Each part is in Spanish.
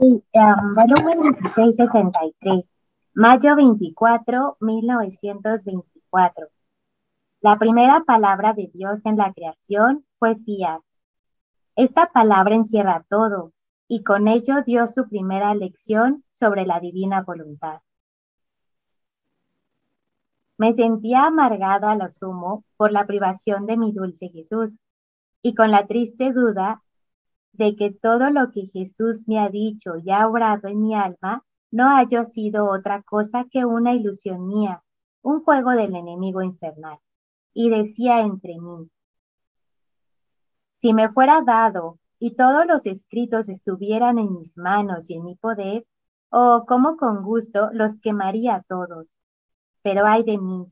Volumen 1663, mayo 24, 1924. La primera palabra de Dios en la creación fue fiat. Esta palabra encierra todo, y con ello dio su primera lección sobre la divina voluntad. Me sentía amargado a lo sumo por la privación de mi dulce Jesús, y con la triste duda de que todo lo que Jesús me ha dicho y ha obrado en mi alma no haya sido otra cosa que una ilusión mía, un juego del enemigo infernal. Y decía entre mí, si me fuera dado y todos los escritos estuvieran en mis manos y en mi poder, oh, cómo con gusto los quemaría todos. Pero ay de mí,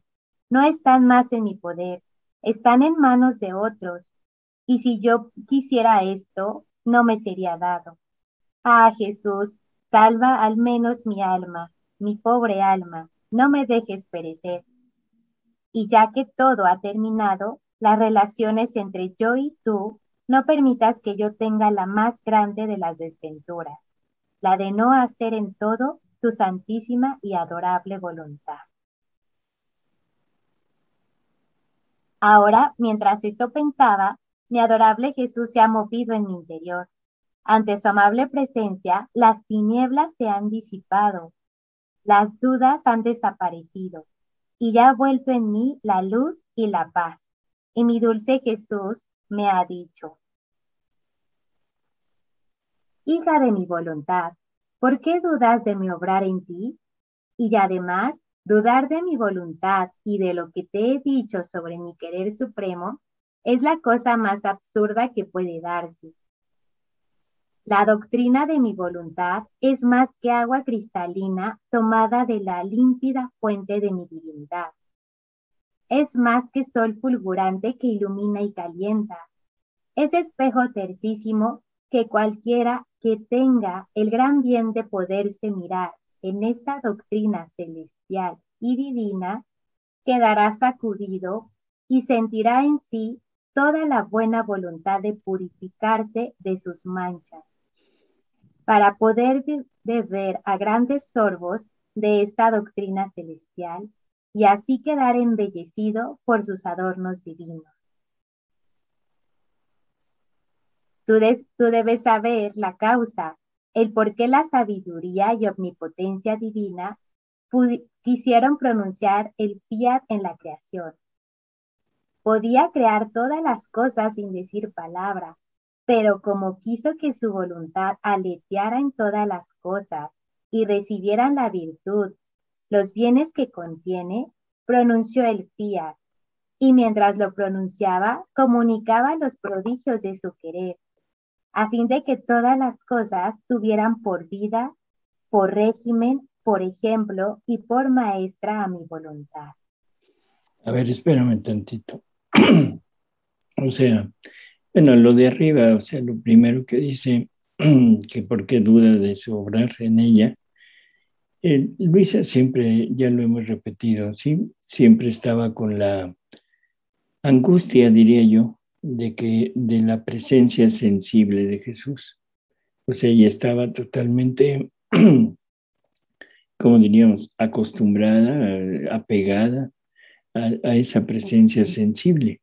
no están más en mi poder, están en manos de otros, y si yo quisiera esto, no me sería dado. Ah, Jesús, salva al menos mi alma, mi pobre alma, no me dejes perecer. Y ya que todo ha terminado, las relaciones entre yo y tú, no permitas que yo tenga la más grande de las desventuras, la de no hacer en todo tu santísima y adorable voluntad. Ahora, mientras esto pensaba, mi adorable Jesús se ha movido en mi interior. Ante su amable presencia, las tinieblas se han disipado, las dudas han desaparecido, y ya ha vuelto en mí la luz y la paz. Y mi dulce Jesús me ha dicho, hija de mi voluntad, ¿por qué dudas de mi obrar en ti? Y además, dudar de mi voluntad y de lo que te he dicho sobre mi querer supremo es la cosa más absurda que puede darse. La doctrina de mi voluntad es más que agua cristalina tomada de la límpida fuente de mi divinidad. Es más que sol fulgurante que ilumina y calienta. Es espejo tercísimo que cualquiera que tenga el gran bien de poderse mirar en esta doctrina celestial y divina, quedará sacudido y sentirá en sí toda la buena voluntad de purificarse de sus manchas, para poder beber a grandes sorbos de esta doctrina celestial y así quedar embellecido por sus adornos divinos. Tú debes saber la causa, el por qué la sabiduría y omnipotencia divina quisieron pronunciar el fiat en la creación. Podía crear todas las cosas sin decir palabra, pero como quiso que su voluntad aleteara en todas las cosas y recibieran la virtud, los bienes que contiene, pronunció el fiat, y mientras lo pronunciaba, comunicaba los prodigios de su querer, a fin de que todas las cosas tuvieran por vida, por régimen, por ejemplo y por maestra a mi voluntad. A ver, espérame tantito. O sea, bueno, lo de arriba, o sea, lo primero que dice, que por qué duda de su obrar en ella. Luisa siempre, ya lo hemos repetido, ¿sí? Siempre estaba con la angustia, diría yo, de la presencia sensible de Jesús. O sea, ella estaba totalmente, como diríamos, acostumbrada, apegada a esa presencia sensible.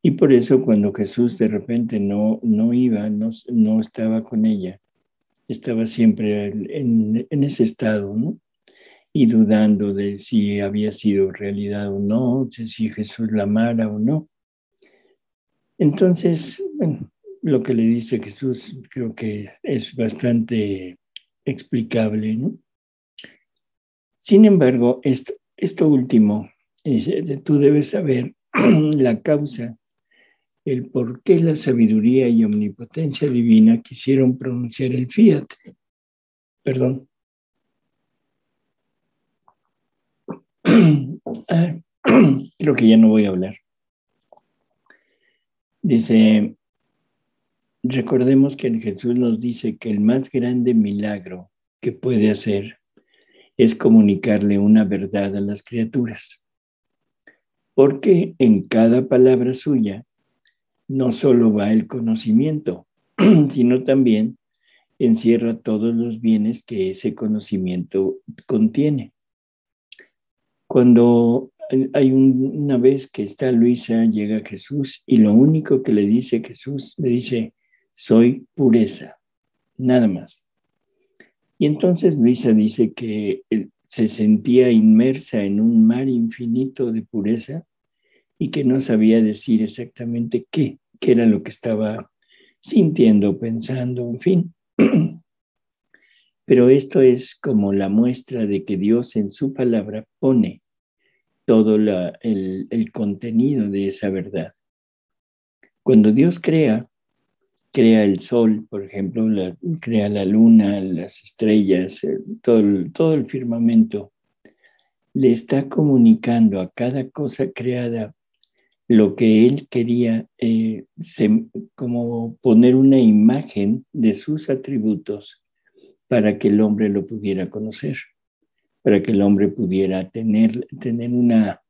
Y por eso cuando Jesús de repente no iba, no estaba con ella, estaba siempre en ese estado, ¿no? Y dudando de si había sido realidad o no, de si Jesús la amara o no. Entonces, bueno, lo que le dice Jesús creo que es bastante explicable, ¿no? Sin embargo, esto último, tú debes saber la causa, el por qué la sabiduría y omnipotencia divina quisieron pronunciar el fiat. Perdón. Creo que ya no voy a hablar. Dice, recordemos que Jesús nos dice que el más grande milagro que puede hacer es comunicarle una verdad a las criaturas. Porque en cada palabra suya no solo va el conocimiento, sino también encierra todos los bienes que ese conocimiento contiene. Cuando hay una vez que está Luisa, llega Jesús y lo único que le dice Jesús, le dice, soy pureza, nada más. Y entonces Luisa dice que se sentía inmersa en un mar infinito de pureza y que no sabía decir exactamente qué era lo que estaba sintiendo, pensando, en fin. Pero esto es como la muestra de que Dios en su palabra pone todo el contenido de esa verdad. Cuando Dios crea el sol, por ejemplo, crea la luna, las estrellas, todo el firmamento, le está comunicando a cada cosa creada lo que él quería, como poner una imagen de sus atributos para que el hombre lo pudiera conocer, para que el hombre pudiera tener una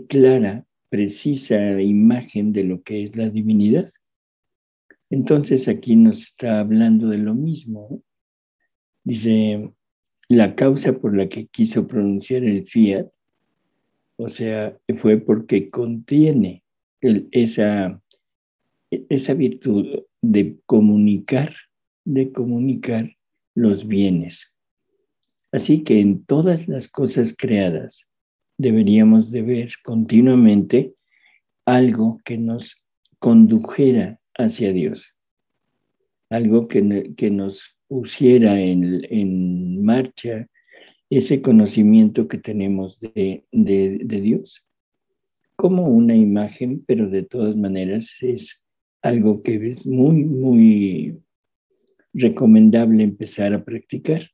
clara, precisa imagen de lo que es la divinidad. Entonces aquí nos está hablando de lo mismo. Dice, la causa por la que quiso pronunciar el fiat, o sea, fue porque contiene esa virtud de comunicar los bienes. Así que en todas las cosas creadas deberíamos de ver continuamente algo que nos condujera hacia Dios, algo que nos pusiera en marcha ese conocimiento que tenemos de Dios, como una imagen, pero de todas maneras es algo que es muy, muy recomendable empezar a practicar.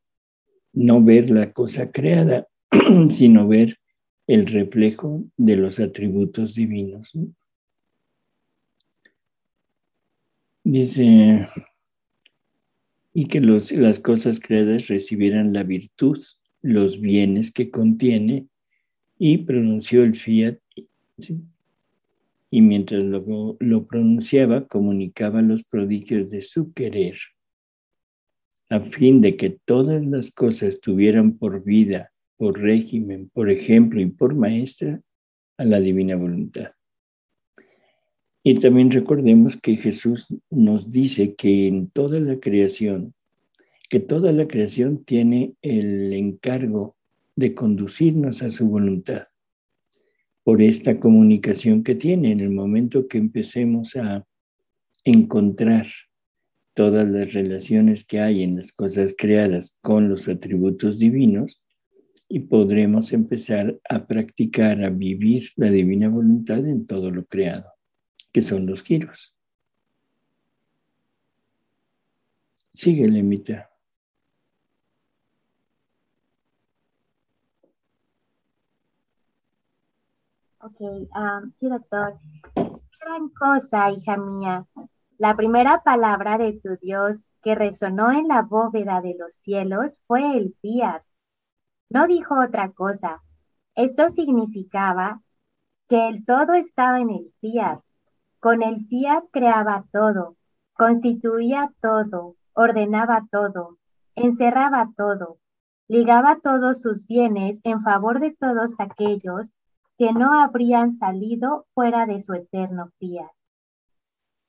No ver la cosa creada, sino ver el reflejo de los atributos divinos, ¿no? Dice, y que las cosas creadas recibieran la virtud, los bienes que contiene, y pronunció el fiat, ¿sí? Y mientras lo pronunciaba, comunicaba los prodigios de su querer, a fin de que todas las cosas tuvieran por vida, por régimen, por ejemplo y por maestra a la divina voluntad. Y también recordemos que Jesús nos dice que en toda la creación, que toda la creación tiene el encargo de conducirnos a su voluntad por esta comunicación que tiene. En el momento que empecemos a encontrar todas las relaciones que hay en las cosas creadas con los atributos divinos, y podremos empezar a practicar, a vivir la divina voluntad en todo lo creado, que son los giros. Síguele, Mita. Ok, sí, doctor. Gran cosa, hija mía. La primera palabra de tu Dios que resonó en la bóveda de los cielos fue el fiat. No dijo otra cosa. Esto significaba que el todo estaba en el fiat. Con el fiat creaba todo, constituía todo, ordenaba todo, encerraba todo, ligaba todos sus bienes en favor de todos aquellos que no habrían salido fuera de su eterno fiat.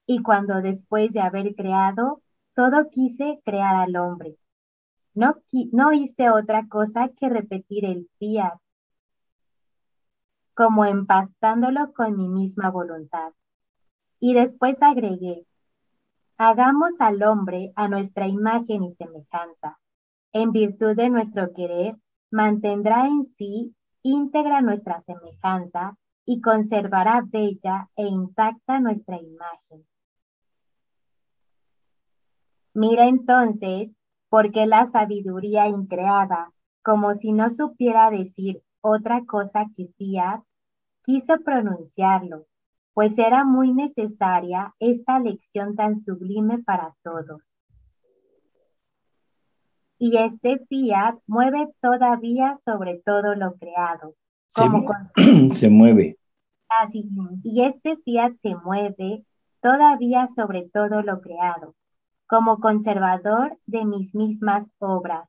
Y cuando después de haber creado, todo quise crear al hombre. No hice otra cosa que repetir el fiat, como empastándolo con mi misma voluntad. Y después agregué, hagamos al hombre a nuestra imagen y semejanza. En virtud de nuestro querer, mantendrá en sí íntegra nuestra semejanza y conservará bella e intacta nuestra imagen. Mira entonces, porque la sabiduría increada, como si no supiera decir otra cosa que fiat, quiso pronunciarlo, pues era muy necesaria esta lección tan sublime para todos. Y este fiat mueve todavía sobre todo lo creado, como se mueve. y este fiat se mueve todavía sobre todo lo creado, como conservador de mis mismas obras,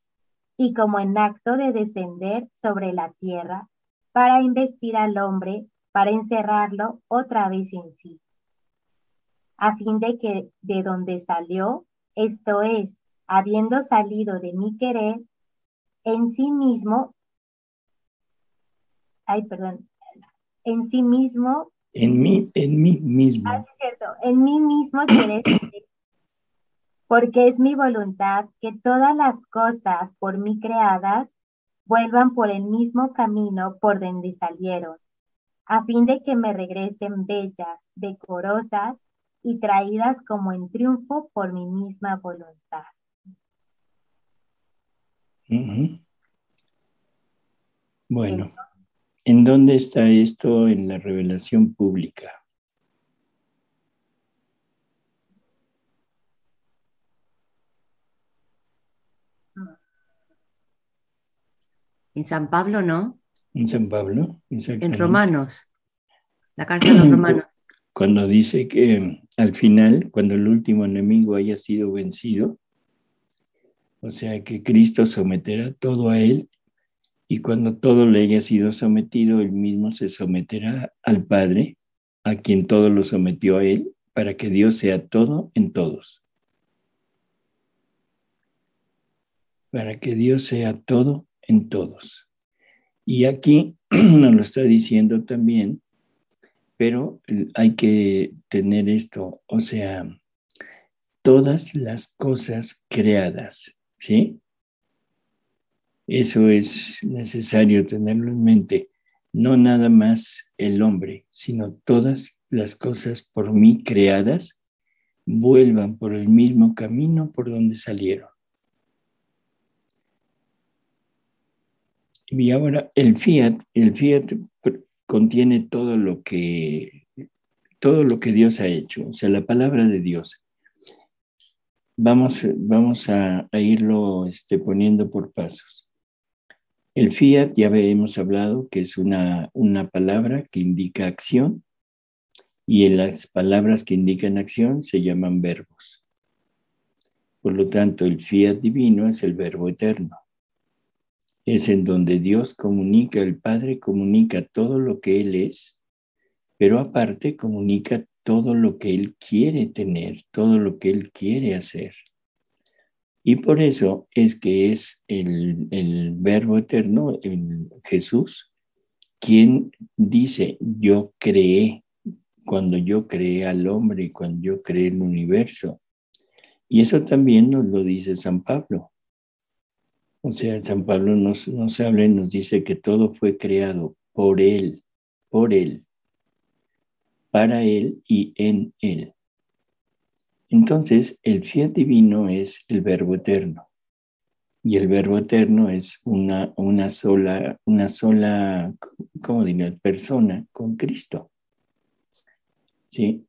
y como en acto de descender sobre la tierra, para investir al hombre, para encerrarlo otra vez en sí, a fin de que de donde salió, esto es, habiendo salido de mi querer, en sí mismo, perdón, en sí mismo, En mí mismo. es cierto, en mí mismo quiere, porque es mi voluntad que todas las cosas por mí creadas vuelvan por el mismo camino por donde salieron, a fin de que me regresen bellas, decorosas y traídas como en triunfo por mi misma voluntad. Ujú. En, Bueno, ¿en dónde está esto en la revelación pública? En San Pablo, ¿no? En San Pablo, En exactamente. Romanos, la carta a los romanos. Cuando dice que al final, cuando el último enemigo haya sido vencido, o sea que Cristo someterá todo a él, y cuando todo le haya sido sometido, él mismo se someterá al Padre, a quien todo lo sometió a él, para que Dios sea todo en todos. Para que Dios sea todo en todos. Y aquí nos lo está diciendo también, pero hay que tener esto, o sea, todas las cosas creadas, ¿sí? Eso es necesario tenerlo en mente. No nada más el hombre, sino todas las cosas por mí creadas vuelvan por el mismo camino por donde salieron. Y ahora el fiat contiene todo lo que Dios ha hecho, o sea, la palabra de Dios. Vamos a irlo poniendo por pasos. El fiat, ya hemos hablado que es una palabra que indica acción, y en las palabras que indican acción se llaman verbos. Por lo tanto, el fiat divino es el verbo eterno. Es en donde Dios comunica, el Padre comunica todo lo que Él es, pero aparte comunica todo lo que Él quiere tener, todo lo que Él quiere hacer. Y por eso es que es el verbo eterno, el Jesús, quien dice, yo creé, cuando yo creé al hombre, cuando yo creé el universo. Y eso también nos lo dice San Pablo. O sea, San Pablo nos habla y nos dice que todo fue creado por Él, para Él y en Él. Entonces, el fiat divino es el verbo eterno. Y el verbo eterno es una sola, ¿cómo diría? Persona con Cristo. ¿Sí?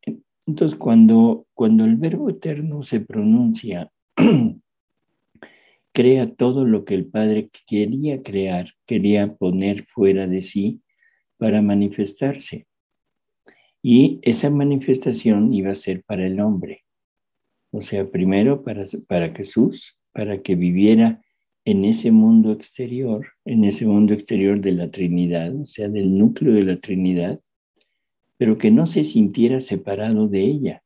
Entonces, cuando el verbo eterno se pronuncia, crea todo lo que el Padre quería crear, quería poner fuera de sí para manifestarse. Y esa manifestación iba a ser para el hombre. O sea, primero para Jesús, para que viviera en ese mundo exterior de la Trinidad, o sea, del núcleo de la Trinidad, pero que no se sintiera separado de ella,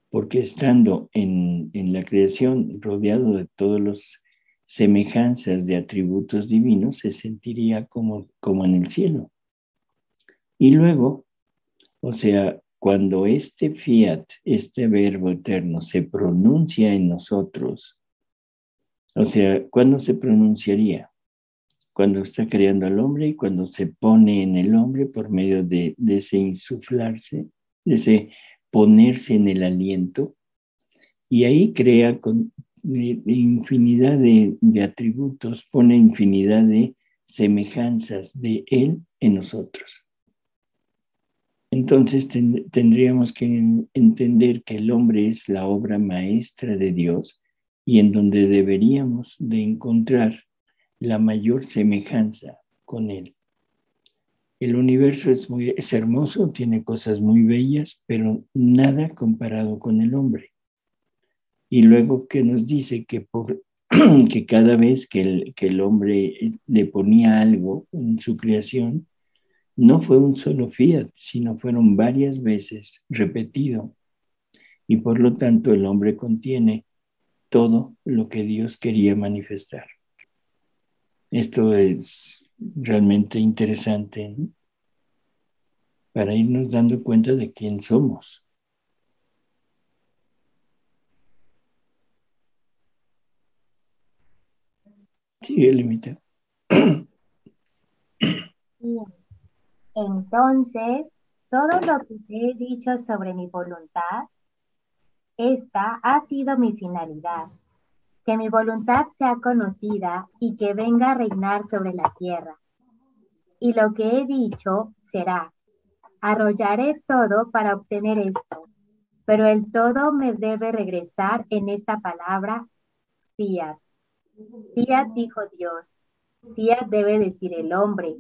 porque estando en la creación, rodeado de todas las semejanzas de atributos divinos, se sentiría como en el cielo. Y luego, o sea, cuando este fiat, este verbo eterno, se pronuncia en nosotros, o sea, ¿cuándo se pronunciaría? Cuando está creando al hombre y cuando se pone en el hombre por medio de ese insuflarse, de ese ponerse en el aliento, y ahí crea con infinidad de atributos, pone infinidad de semejanzas de Él en nosotros. Entonces tendríamos que entender que el hombre es la obra maestra de Dios y en donde deberíamos de encontrar la mayor semejanza con Él. El universo es hermoso, tiene cosas muy bellas, pero nada comparado con el hombre. Y luego que nos dice que, que cada vez que el hombre le ponía algo en su creación, no fue un solo fiat, sino fueron varias veces repetido. Y por lo tanto el hombre contiene todo lo que Dios quería manifestar. Esto es realmente interesante, ¿no? Para irnos dando cuenta de quién somos. Sí, el límite. Bien. Entonces, todo lo que te he dicho sobre mi voluntad, esta ha sido mi finalidad, que mi voluntad sea conocida y que venga a reinar sobre la tierra. Y lo que he dicho será, arrollaré todo para obtener esto, pero el todo me debe regresar en esta palabra, fiat. Fiat dijo Dios, fiat debe decir el hombre.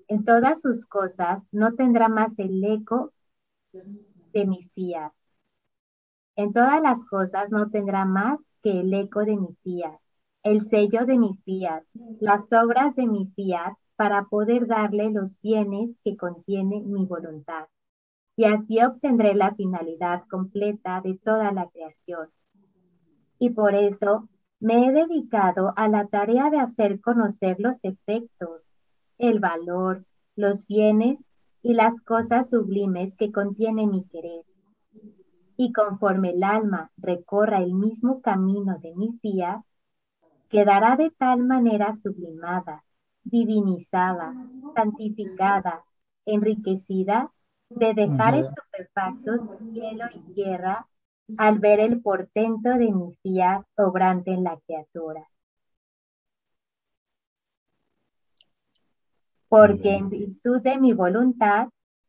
En todas sus cosas no tendrá más el eco de mi fiat. En todas las cosas no tendrá más que el eco de mi fiat, el sello de mi fiat, las obras de mi fiat para poder darle los bienes que contiene mi voluntad. Y así obtendré la finalidad completa de toda la creación. Y por eso me he dedicado a la tarea de hacer conocer los efectos, el valor, los bienes y las cosas sublimes que contiene mi querer. Y conforme el alma recorra el mismo camino de mi fiat, quedará de tal manera sublimada, divinizada, santificada, enriquecida, de dejar estupefactos cielo y tierra al ver el portento de mi fiat obrante en la criatura. Porque en virtud de mi voluntad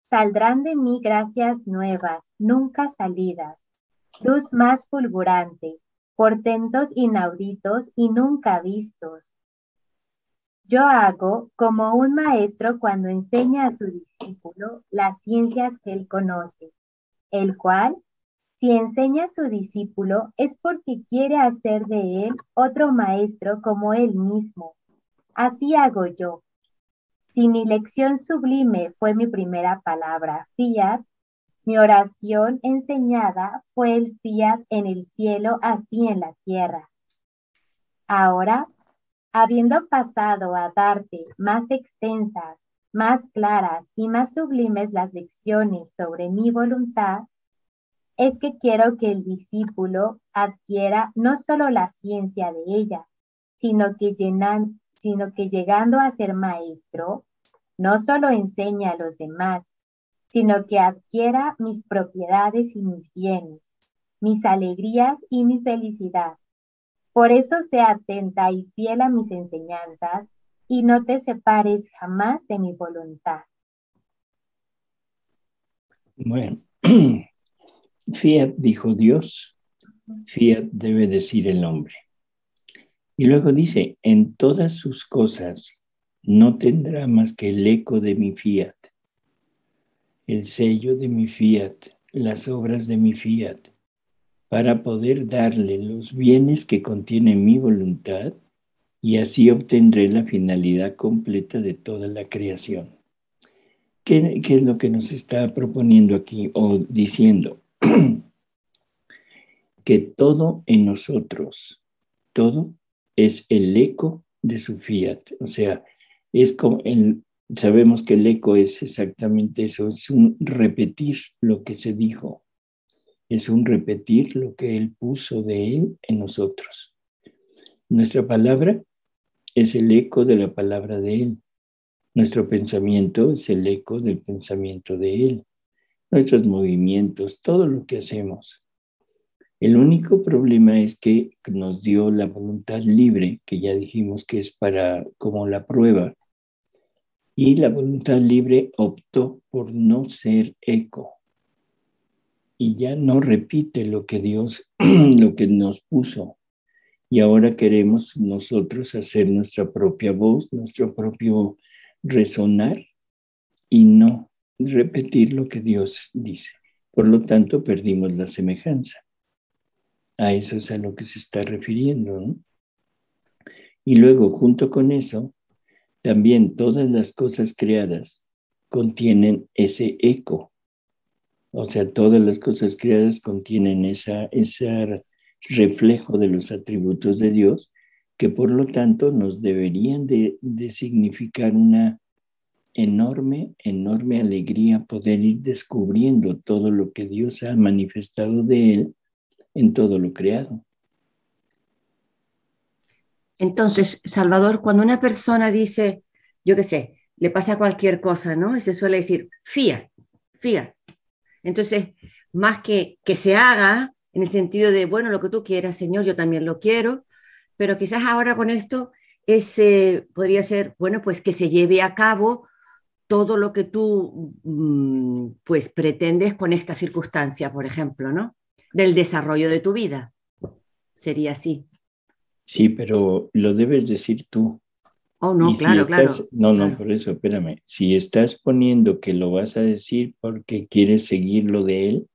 saldrán de mí gracias nuevas, nunca salidas, luz más fulgurante, portentos inauditos y nunca vistos. Yo hago como un maestro cuando enseña a su discípulo las ciencias que él conoce, el cual, si enseña a su discípulo, es porque quiere hacer de él otro maestro como él mismo. Así hago yo. Si mi lección sublime fue mi primera palabra, fiat, mi oración enseñada fue el fiat en el cielo, así en la tierra. Ahora, habiendo pasado a darte más extensas, más claras y más sublimes las lecciones sobre mi voluntad, es que quiero que el discípulo adquiera no solo la ciencia de ella, sino que llegando a ser maestro, no solo enseñe a los demás, sino que adquiera mis propiedades y mis bienes, mis alegrías y mi felicidad. Por eso sea atenta y fiel a mis enseñanzas y no te separes jamás de mi voluntad. Bueno, fiat dijo Dios, fiat debe decir el hombre. Y luego dice, en todas sus cosas no tendrá más que el eco de mi fiat, el sello de mi fiat, las obras de mi fiat, para poder darle los bienes que contiene mi voluntad y así obtendré la finalidad completa de toda la creación. ¿Qué es lo que nos está proponiendo aquí o diciendo? Que todo en nosotros, todo es el eco de su fiat. O sea, es como sabemos que el eco es exactamente eso, es un repetir lo que se dijo, es un repetir lo que él puso de él en nosotros. Nuestra palabra es el eco de la palabra de él. Nuestro pensamiento es el eco del pensamiento de él. Nuestros movimientos, todo lo que hacemos. El único problema es que nos dio la voluntad libre, que ya dijimos que es para como la prueba, y la voluntad libre optó por no ser eco y ya no repite lo que Dios, lo que nos puso. Y ahora queremos nosotros hacer nuestra propia voz, nuestro propio resonar y no repetir lo que Dios dice. Por lo tanto, perdimos la semejanza. A eso es a lo que se está refiriendo, ¿no? Y luego, junto con eso, también todas las cosas creadas contienen ese eco. O sea, todas las cosas creadas contienen ese reflejo de los atributos de Dios, que por lo tanto nos deberían de significar una enorme, enorme alegría poder ir descubriendo todo lo que Dios ha manifestado de Él en todo lo creado. Entonces, Salvador, cuando una persona dice, yo qué sé, le pasa cualquier cosa, ¿no? Y se suele decir, fía, fía. Entonces, más que se haga en el sentido de, bueno, lo que tú quieras, Señor, yo también lo quiero, pero quizás ahora con esto podría ser, bueno, pues que se lleve a cabo todo lo que tú pues pretendes con esta circunstancia, por ejemplo, ¿no? Del desarrollo de tu vida. Sería así. Sí, pero lo debes decir tú. Oh, Y no, si claro, estás, claro, no, claro. por eso, espérame. Si estás poniendo que lo vas a decir porque quieres seguir lo de Él,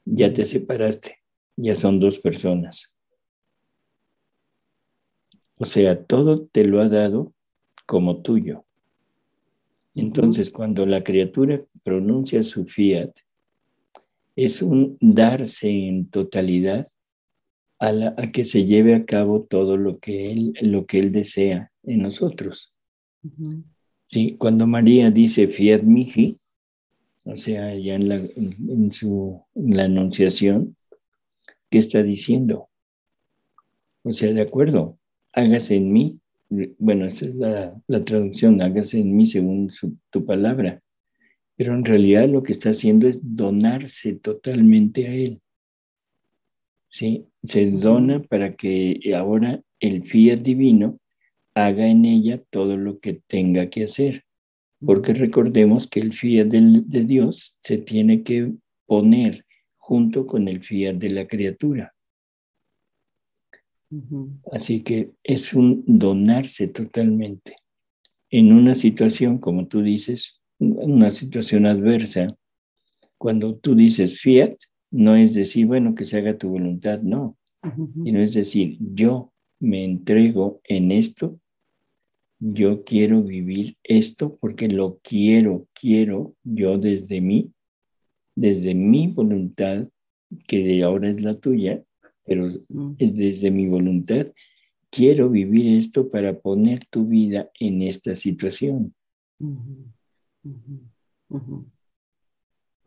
ya te separaste. Ya son dos personas. O sea, todo te lo ha dado como tuyo. Entonces, cuando la criatura pronuncia su fiat, es un darse en totalidad a que se lleve a cabo todo lo que él desea en nosotros. Sí, cuando María dice fiat mihi, o sea, ya en la anunciación, ¿qué está diciendo? O sea, de acuerdo, hágase en mí. Bueno, esa es la traducción, hágase en mí según tu palabra. Pero en realidad lo que está haciendo es donarse totalmente a Él. ¿Sí? Se dona para que ahora el fiat divino haga en ella todo lo que tenga que hacer. Porque recordemos que el fiat de Dios se tiene que poner junto con el fiat de la criatura. Así que es un donarse totalmente. En una situación, como tú dices, una situación adversa, cuando tú dices fiat, no es decir, bueno, que se haga tu voluntad, no, sino es decir, yo me entrego en esto, yo quiero vivir esto porque lo quiero yo desde mi voluntad, que de ahora es la tuya, pero es desde mi voluntad, quiero vivir esto para poner tu vida en esta situación. Muy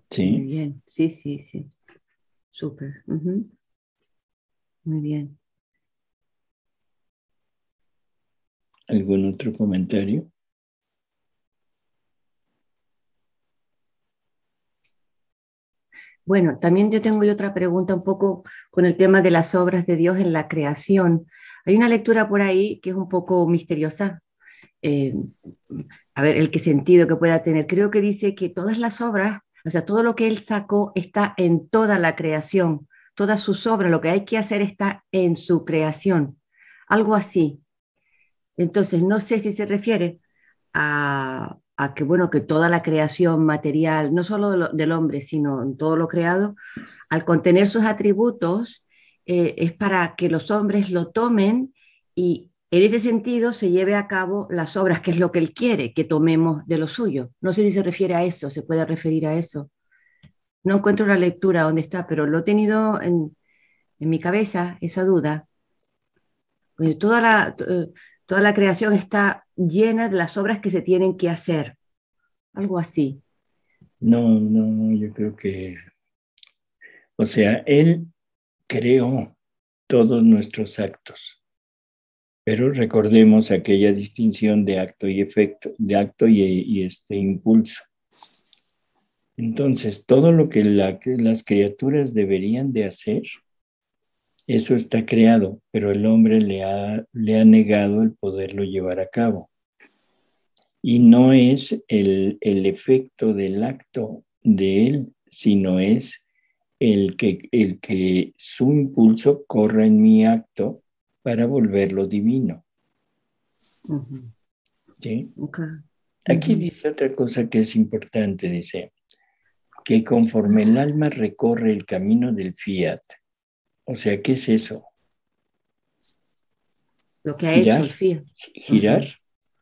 ¿Sí? bien, sí, sí, sí. Súper. Muy bien. ¿Algún otro comentario? Bueno, también yo tengo otra pregunta un poco con el tema de las obras de Dios en la creación. Hay una lectura por ahí que es un poco misteriosa. Eh, a ver, el qué sentido que pueda tener. Creo que dice que todas las obras, o sea, todo lo que Él sacó está en toda la creación. Todas sus obras, lo que hay que hacer está en su creación. Algo así. Entonces, no sé si se refiere a que, bueno, que toda la creación material, no solo del hombre, sino en todo lo creado, al contener sus atributos, es para que los hombres lo tomen y en ese sentido se lleve a cabo las obras, que es lo que él quiere, que tomemos de lo suyo. No sé si se refiere a eso, se puede referir a eso. No encuentro la lectura donde está, pero lo he tenido en mi cabeza, esa duda. Toda la creación está llena de las obras que se tienen que hacer, algo así. No, yo creo que, o sea, Él creó todos nuestros actos, pero recordemos aquella distinción de acto y efecto, de acto y este impulso. Entonces, todo lo que las criaturas deberían de hacer, eso está creado, pero el hombre le ha negado el poderlo llevar a cabo. Y no es el efecto del acto de él, sino es el que su impulso corra en mi acto para volverlo divino. ¿Sí? Okay. Aquí dice otra cosa que es importante, dice, que conforme el alma recorre el camino del fiat, O sea, ¿qué es eso? Lo que ha hecho el Girar, Fiat. girar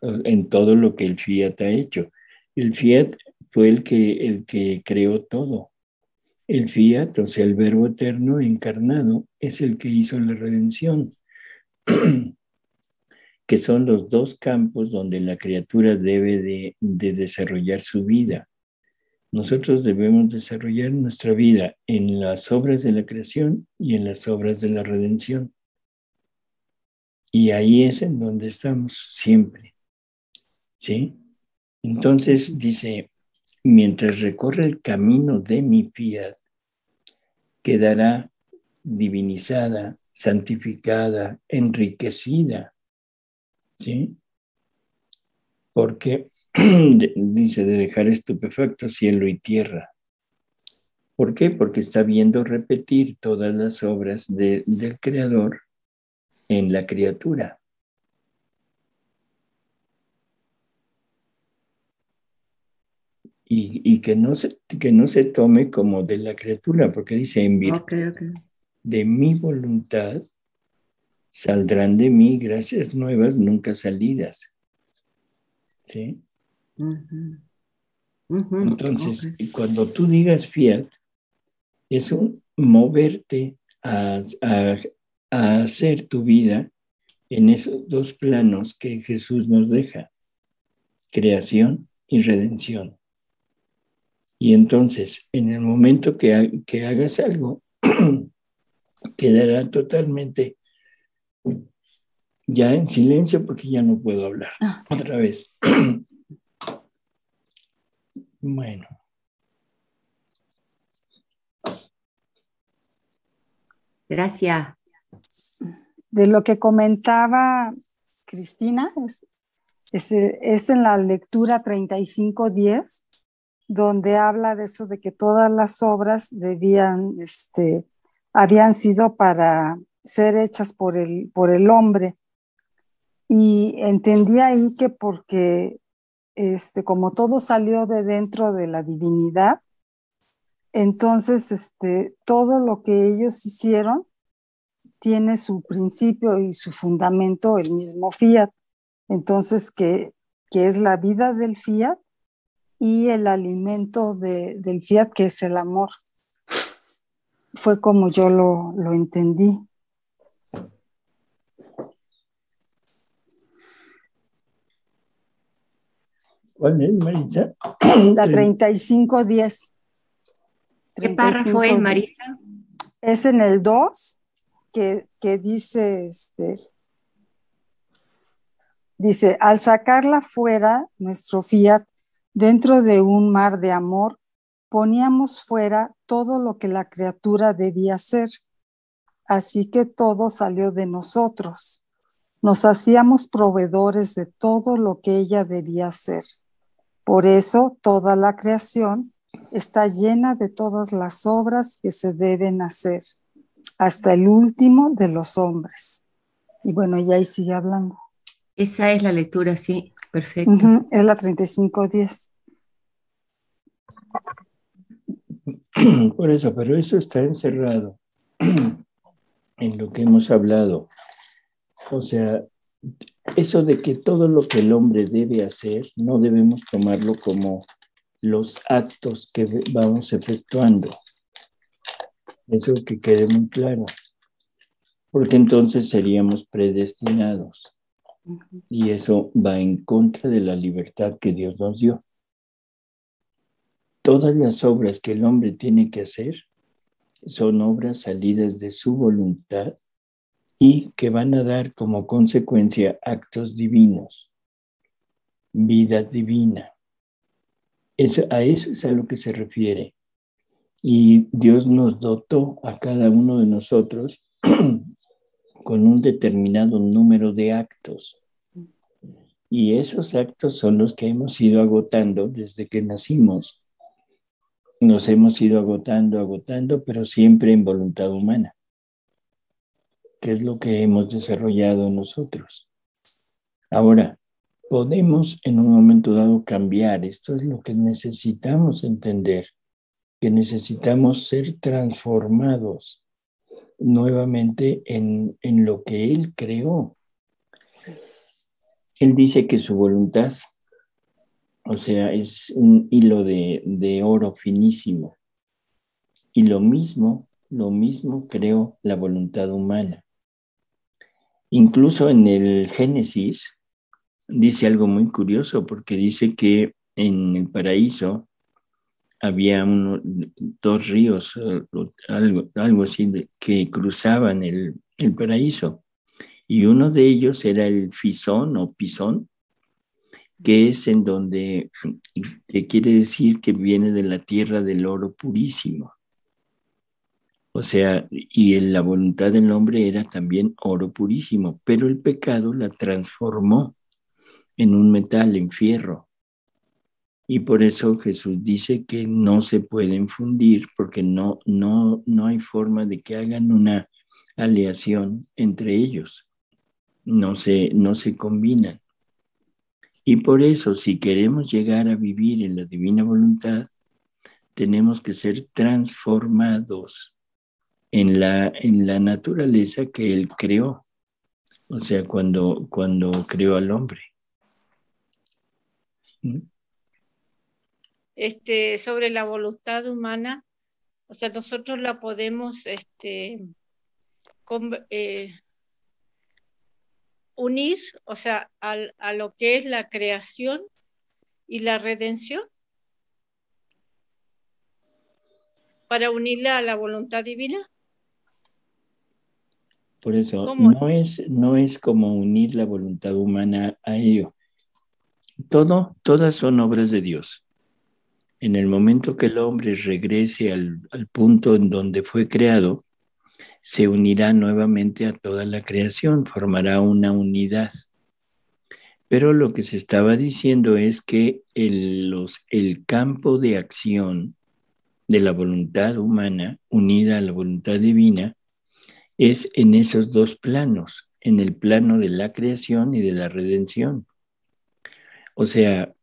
en todo lo que el Fiat ha hecho. El Fiat fue el que creó todo. El Fiat, o sea, el Verbo eterno encarnado, es el que hizo la redención, que son los dos campos donde la criatura debe de desarrollar su vida. Nosotros debemos desarrollar nuestra vida en las obras de la creación y en las obras de la redención. Y ahí es en donde estamos siempre, ¿sí? Entonces dice, mientras recorre el camino de mi Fiat, quedará divinizada, santificada, enriquecida, ¿sí? Porque dice de dejar estupefacto cielo y tierra. ¿Por qué? Porque está viendo repetir todas las obras del Creador en la criatura. Y que no se tome como de la criatura, porque dice, en virtud de mi voluntad saldrán de mí gracias nuevas nunca salidas. ¿Sí? Entonces, cuando tú digas Fiat, es un moverte a hacer tu vida en esos dos planos que Jesús nos deja, creación y redención. Y entonces, en el momento que hagas algo, quedará totalmente ya en silencio porque ya no puedo hablar. Otra vez. Bueno. Gracias. De lo que comentaba Cristina, es en la lectura 35:10, donde habla de eso, de que todas las obras habían sido para ser hechas por el hombre. Y entendí ahí que porque como todo salió de dentro de la divinidad, entonces todo lo que ellos hicieron tiene su principio y su fundamento el mismo Fiat. Entonces, que es la vida del Fiat y el alimento del Fiat, que es el amor. Fue como yo lo entendí. ¿Cuál es, Marisa? La 35:10. ¿Qué párrafo es, Marisa? Es en el 2, que dice, dice, al sacarla fuera, nuestro Fiat, dentro de un mar de amor, poníamos fuera todo lo que la criatura debía ser. Así que todo salió de nosotros. Nos hacíamos proveedores de todo lo que ella debía ser. Por eso toda la creación está llena de todas las obras que se deben hacer, hasta el último de los hombres. Y bueno, ya ahí sigue hablando. Esa es la lectura, sí, perfecto. Es la 35:10. Por eso, pero eso está encerrado en lo que hemos hablado. O sea, eso de que todo lo que el hombre debe hacer, no debemos tomarlo como los actos que vamos efectuando. Eso que quede muy claro. Porque entonces seríamos predestinados. Y eso va en contra de la libertad que Dios nos dio. Todas las obras que el hombre tiene que hacer son obras salidas de su voluntad y que van a dar como consecuencia actos divinos, vida divina. A eso es a lo que se refiere. Y Dios nos dotó a cada uno de nosotros con un determinado número de actos. Y esos actos son los que hemos ido agotando desde que nacimos. Nos hemos ido agotando, pero siempre en voluntad humana, que es lo que hemos desarrollado nosotros. Ahora, podemos en un momento dado cambiar. Esto es lo que necesitamos entender, que necesitamos ser transformados. nuevamente en lo que Él creó. Él dice que su voluntad, o sea, es un hilo de oro finísimo. Y lo mismo creó la voluntad humana. Incluso en el Génesis dice algo muy curioso, porque dice que en el paraíso había dos ríos, algo así, que cruzaban el paraíso. Y uno de ellos era el Fisón o Pisón, que es en donde, que quiere decir que viene de la tierra del oro purísimo. O sea, y la voluntad del hombre era también oro purísimo, pero el pecado la transformó en un metal, en fierro. Y por eso Jesús dice que no se pueden fundir porque no hay forma de que hagan una aleación entre ellos. No se combinan. Y por eso, si queremos llegar a vivir en la divina voluntad, tenemos que ser transformados en la naturaleza que Él creó. O sea, cuando creó al hombre. Sobre la voluntad humana, o sea, nosotros la podemos unir, o sea, a lo que es la creación y la redención, para unirla a la voluntad divina. Por eso, ¿cómo? no es como unir la voluntad humana a ello. Todas son obras de Dios. En el momento que el hombre regrese al punto en donde fue creado, se unirá nuevamente a toda la creación, formará una unidad. Pero lo que se estaba diciendo es que el campo de acción de la voluntad humana unida a la voluntad divina es en esos dos planos, en el plano de la creación y de la redención. O sea,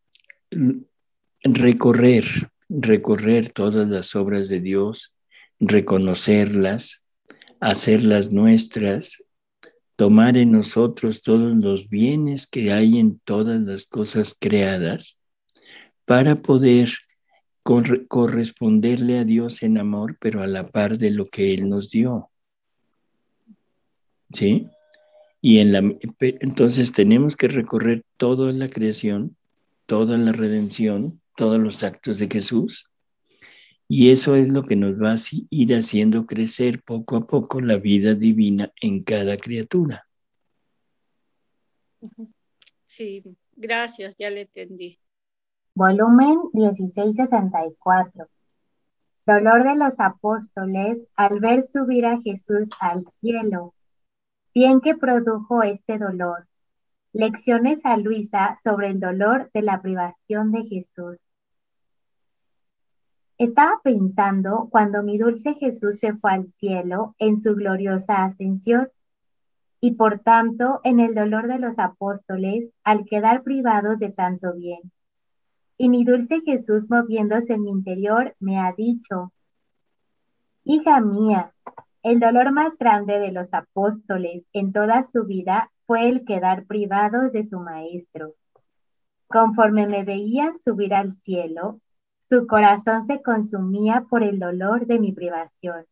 recorrer todas las obras de Dios, reconocerlas, hacerlas nuestras, tomar en nosotros todos los bienes que hay en todas las cosas creadas para poder corresponderle a Dios en amor, pero a la par de lo que Él nos dio. ¿Sí? Y entonces tenemos que recorrer toda la creación, toda la redención, todos los actos de Jesús. Y eso es lo que nos va a ir haciendo crecer poco a poco la vida divina en cada criatura. Sí, gracias, ya le entendí. Volumen 1664. Dolor de los apóstoles al ver subir a Jesús al cielo. Bien que produjo este dolor. Lecciones a Luisa sobre el dolor de la privación de Jesús. Estaba pensando cuando mi dulce Jesús se fue al cielo en su gloriosa ascensión y por tanto en el dolor de los apóstoles al quedar privados de tanto bien. Y mi dulce Jesús moviéndose en mi interior me ha dicho: hija mía, el dolor más grande de los apóstoles en toda su vida fue el quedar privados de su maestro. Conforme me veían subir al cielo, su corazón se consumía por el dolor de mi privación.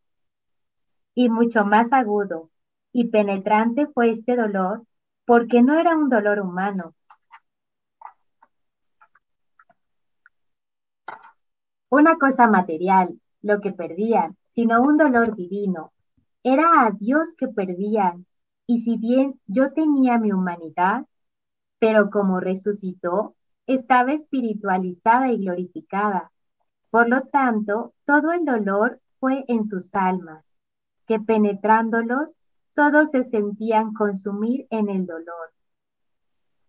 Y mucho más agudo y penetrante fue este dolor, porque no era un dolor humano. Una cosa material, lo que perdían, sino un dolor divino. Era a Dios que perdían, y si bien yo tenía mi humanidad, pero como resucitó, estaba espiritualizada y glorificada. Por lo tanto, todo el dolor fue en sus almas, que penetrándolos, todos se sentían consumir en el dolor,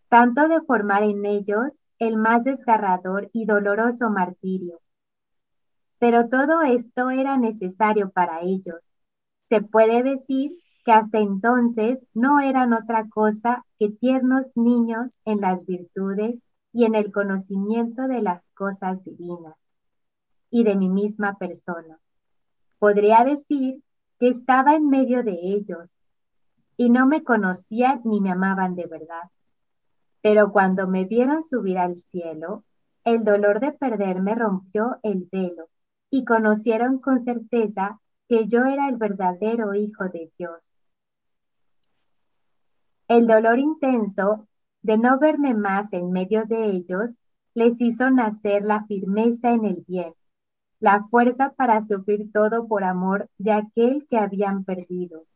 tanto de formar en ellos el más desgarrador y doloroso martirio. Pero todo esto era necesario para ellos. Se puede decir que hasta entonces no eran otra cosa que tiernos niños en las virtudes y en el conocimiento de las cosas divinas y de mi misma persona. Podría decir que estaba en medio de ellos, y no me conocían ni me amaban de verdad. Pero cuando me vieron subir al cielo, el dolor de perderme rompió el velo, y conocieron con certeza que yo era el verdadero Hijo de Dios. El dolor intenso de no verme más en medio de ellos les hizo nacer la firmeza en el bien, la fuerza para sufrir todo por amor de aquel que habían perdido.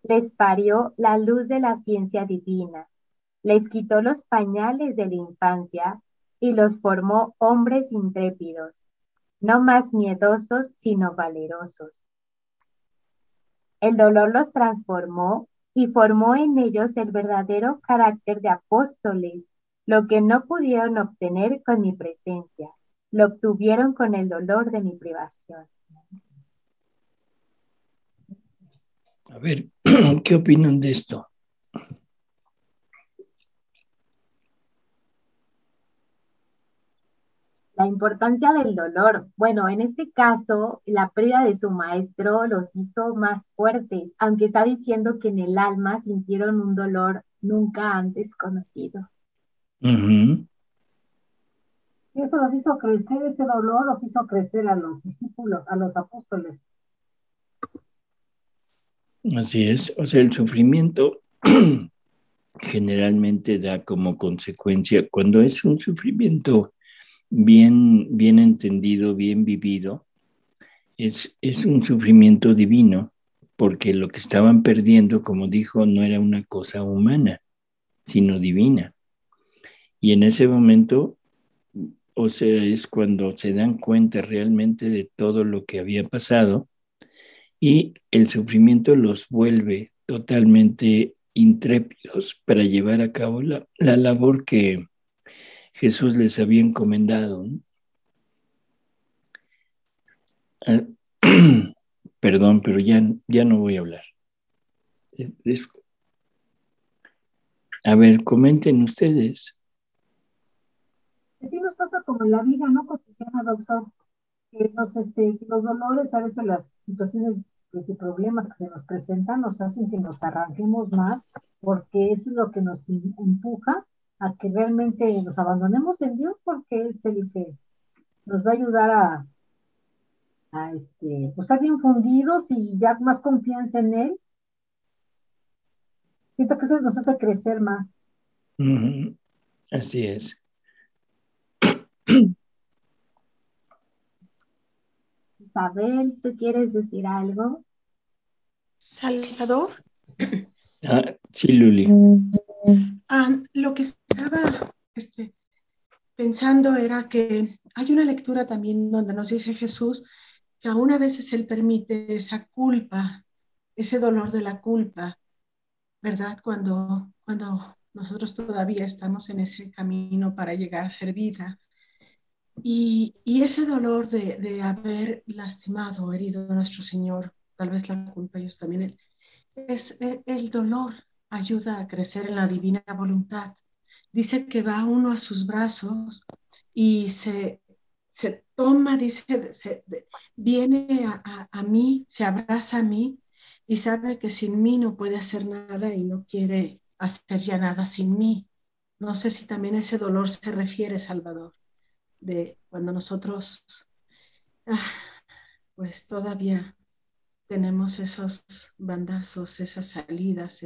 Les parió la luz de la ciencia divina, les quitó los pañales de la infancia y los formó hombres intrépidos, no más miedosos sino valerosos. El dolor los transformó y formó en ellos el verdadero carácter de apóstoles, lo que no pudieron obtener con mi presencia, lo obtuvieron con el dolor de mi privación. A ver, ¿qué opinan de esto? La importancia del dolor. Bueno, en este caso, la pérdida de su maestro los hizo más fuertes, aunque está diciendo que en el alma sintieron un dolor nunca antes conocido. Uh-huh. Y eso los hizo crecer, ese dolor los hizo crecer a los discípulos, a los apóstoles. Así es, o sea, el sufrimiento generalmente da como consecuencia, cuando es un sufrimiento bien entendido, bien vivido, es un sufrimiento divino, porque lo que estaban perdiendo, como dijo, no era una cosa humana, sino divina. Y en ese momento, o sea, es cuando se dan cuenta realmente de todo lo que había pasado y el sufrimiento los vuelve totalmente intrépidos para llevar a cabo la labor que Jesús les había encomendado, ¿no? Perdón, pero ya no voy a hablar. A ver, comenten ustedes. Sí nos pasa como en la vida, ¿no? Cotidiana, doctor, que los dolores, a veces las situaciones y problemas que se nos presentan nos hacen que nos arranquemos más, porque eso es lo que nos empuja a que realmente nos abandonemos en Dios, porque es el que nos va a ayudar a pues, estar bien fundidos y ya más confianza en Él. Siento que eso nos hace crecer más. Uh-huh. Así es. Isabel, ¿tú quieres decir algo? Salvador. Sí, Luli. Lo que estaba pensando era que hay una lectura también donde nos dice Jesús que aún a veces Él permite esa culpa, ese dolor de la culpa, ¿verdad? Cuando nosotros todavía estamos en ese camino para llegar a ser vida. Y ese dolor de haber lastimado o herido a nuestro Señor, tal vez la culpa, ellos también, el dolor ayuda a crecer en la divina voluntad. Dice que va uno a sus brazos y se toma, dice, viene a mí, se abraza a mí y sabe que sin mí no puede hacer nada y no quiere hacer ya nada sin mí. No sé si también ese dolor se refiere, Salvador, de cuando nosotros pues todavía tenemos esos bandazos, esas salidas,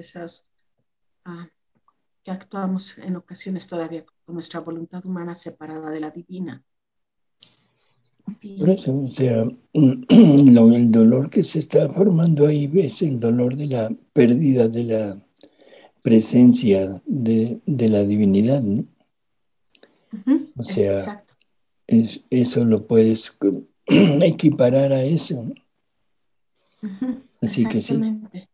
que actuamos en ocasiones todavía con nuestra voluntad humana separada de la divina. Por eso, o sea, el dolor que se está formando ahí es el dolor de la pérdida de la presencia de la divinidad, ¿no? Uh-huh. O sea, exacto. Eso lo puedes equiparar a eso, ¿no? Uh-huh. Así que sí. Exactamente.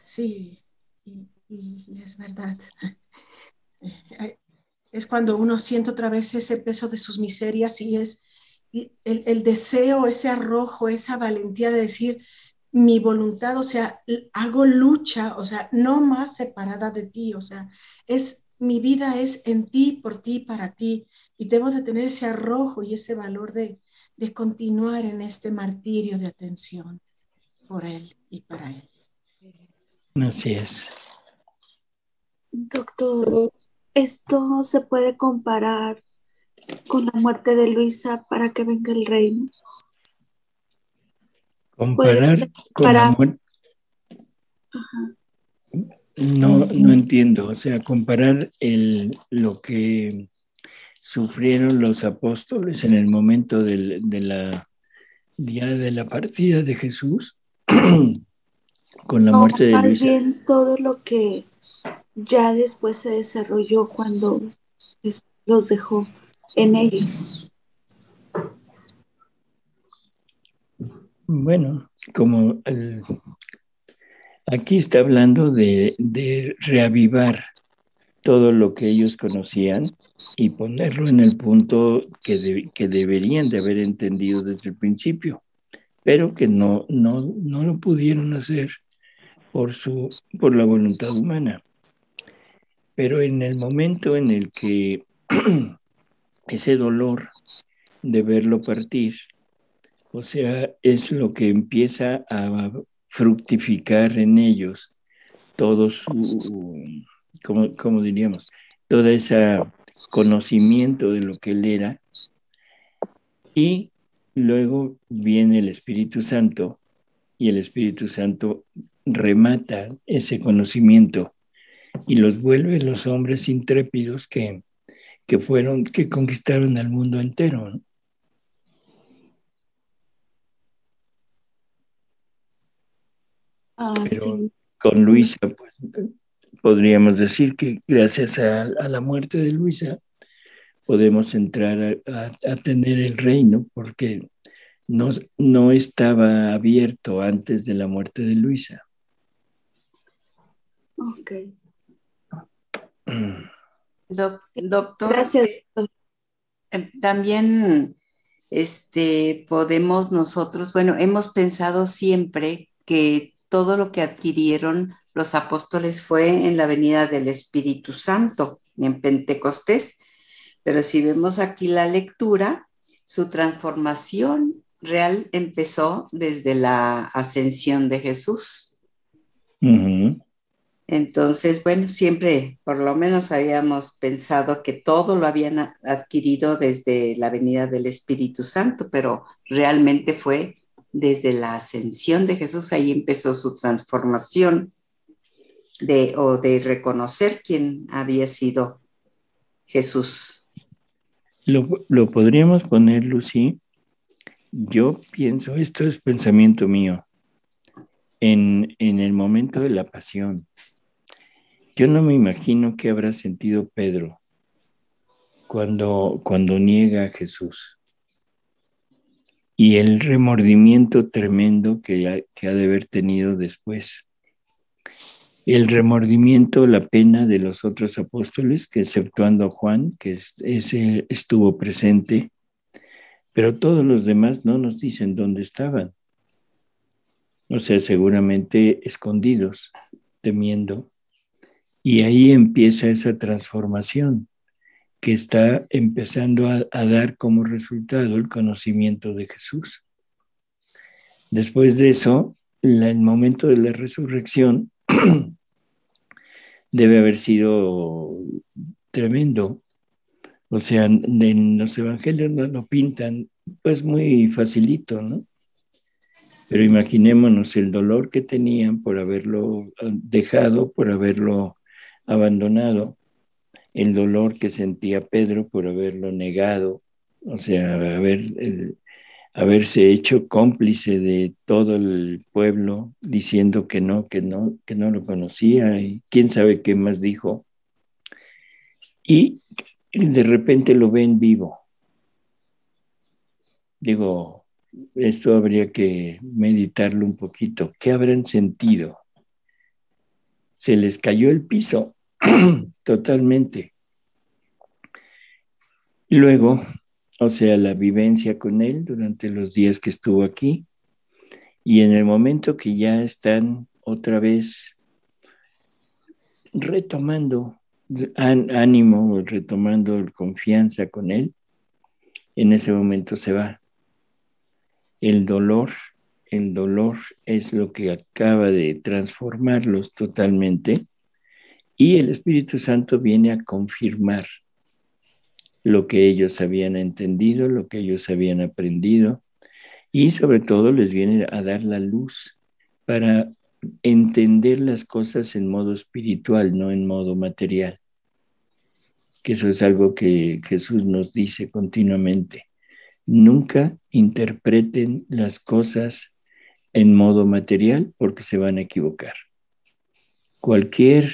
Sí, y es verdad. Es cuando uno siente otra vez ese peso de sus miserias y es el deseo, ese arrojo, esa valentía de decir mi voluntad, o sea, hago lucha, o sea, no más separada de ti, o sea, mi vida es en ti, por ti, para ti, y debo de tener ese arrojo y ese valor de de continuar en este martirio de atención por Él y para Él. Así es. Doctor, ¿esto se puede comparar con la muerte de Luisa para que venga el reino? Comparar con la muerte. No entiendo. O sea, comparar lo que sufrieron los apóstoles en el momento del día de la partida de Jesús con la muerte de Más Luisa. bien todo lo que ya después se desarrolló cuando los dejó en ellos. Bueno, como aquí está hablando de reavivar todo lo que ellos conocían y ponerlo en el punto que deberían de haber entendido desde el principio, pero que no lo pudieron hacer por la voluntad humana. Pero en el momento en el que ese dolor de verlo partir, o sea, es lo que empieza a fructificar en ellos todo como diríamos, todo ese conocimiento de lo que él era, y luego viene el Espíritu Santo, y el Espíritu Santo remata ese conocimiento y los vuelve los hombres intrépidos que conquistaron al mundo entero, ¿no? Pero sí. con Luisa, pues podríamos decir que gracias a la muerte de Luisa podemos entrar a tener el reino, porque no estaba abierto antes de la muerte de Luisa. Ok. Doctor, Gracias. también podemos nosotros, bueno, hemos pensado siempre que todo lo que adquirieron los apóstoles fue en la venida del Espíritu Santo, en Pentecostés, pero si vemos aquí la lectura, su transformación real empezó desde la ascensión de Jesús. Uh-huh. Entonces, bueno, siempre por lo menos habíamos pensado que todo lo habían adquirido desde la venida del Espíritu Santo, pero realmente fue desde la ascensión de Jesús, ahí empezó su transformación de reconocer quién había sido Jesús. Lo podríamos poner, Lucy. Yo pienso, esto es pensamiento mío, en el momento de la pasión. Yo no me imagino qué habrá sentido Pedro cuando niega a Jesús. Y el remordimiento tremendo que ha de haber tenido después. El remordimiento, la pena de los otros apóstoles, que exceptuando a Juan, que ese estuvo presente, pero todos los demás no nos dicen dónde estaban. O sea, seguramente escondidos, temiendo. Y ahí empieza esa transformación que está empezando a dar como resultado el conocimiento de Jesús. Después de eso, el momento de la resurrección debe haber sido tremendo. O sea, en los evangelios no lo pintan pues muy facilito, ¿no? Pero imaginémonos el dolor que tenían por haberlo dejado, por haberlo abandonado, el dolor que sentía Pedro por haberlo negado, o sea, haberse hecho cómplice de todo el pueblo diciendo que no lo conocía y quién sabe qué más dijo. Y de repente lo ven vivo. Digo, esto habría que meditarlo un poquito. ¿Qué habrán sentido? Se les cayó el piso totalmente. Luego, o sea, la vivencia con él durante los días que estuvo aquí, y en el momento que ya están otra vez retomando ánimo, retomando confianza con él, en ese momento se va. el dolor, el dolor es lo que acaba de transformarlos totalmente y el Espíritu Santo viene a confirmar lo que ellos habían entendido, lo que ellos habían aprendido y sobre todo les viene a dar la luz para entender las cosas en modo espiritual, no en modo material. Que eso es algo que Jesús nos dice continuamente. Nunca interpreten las cosas en modo material porque se van a equivocar. Cualquier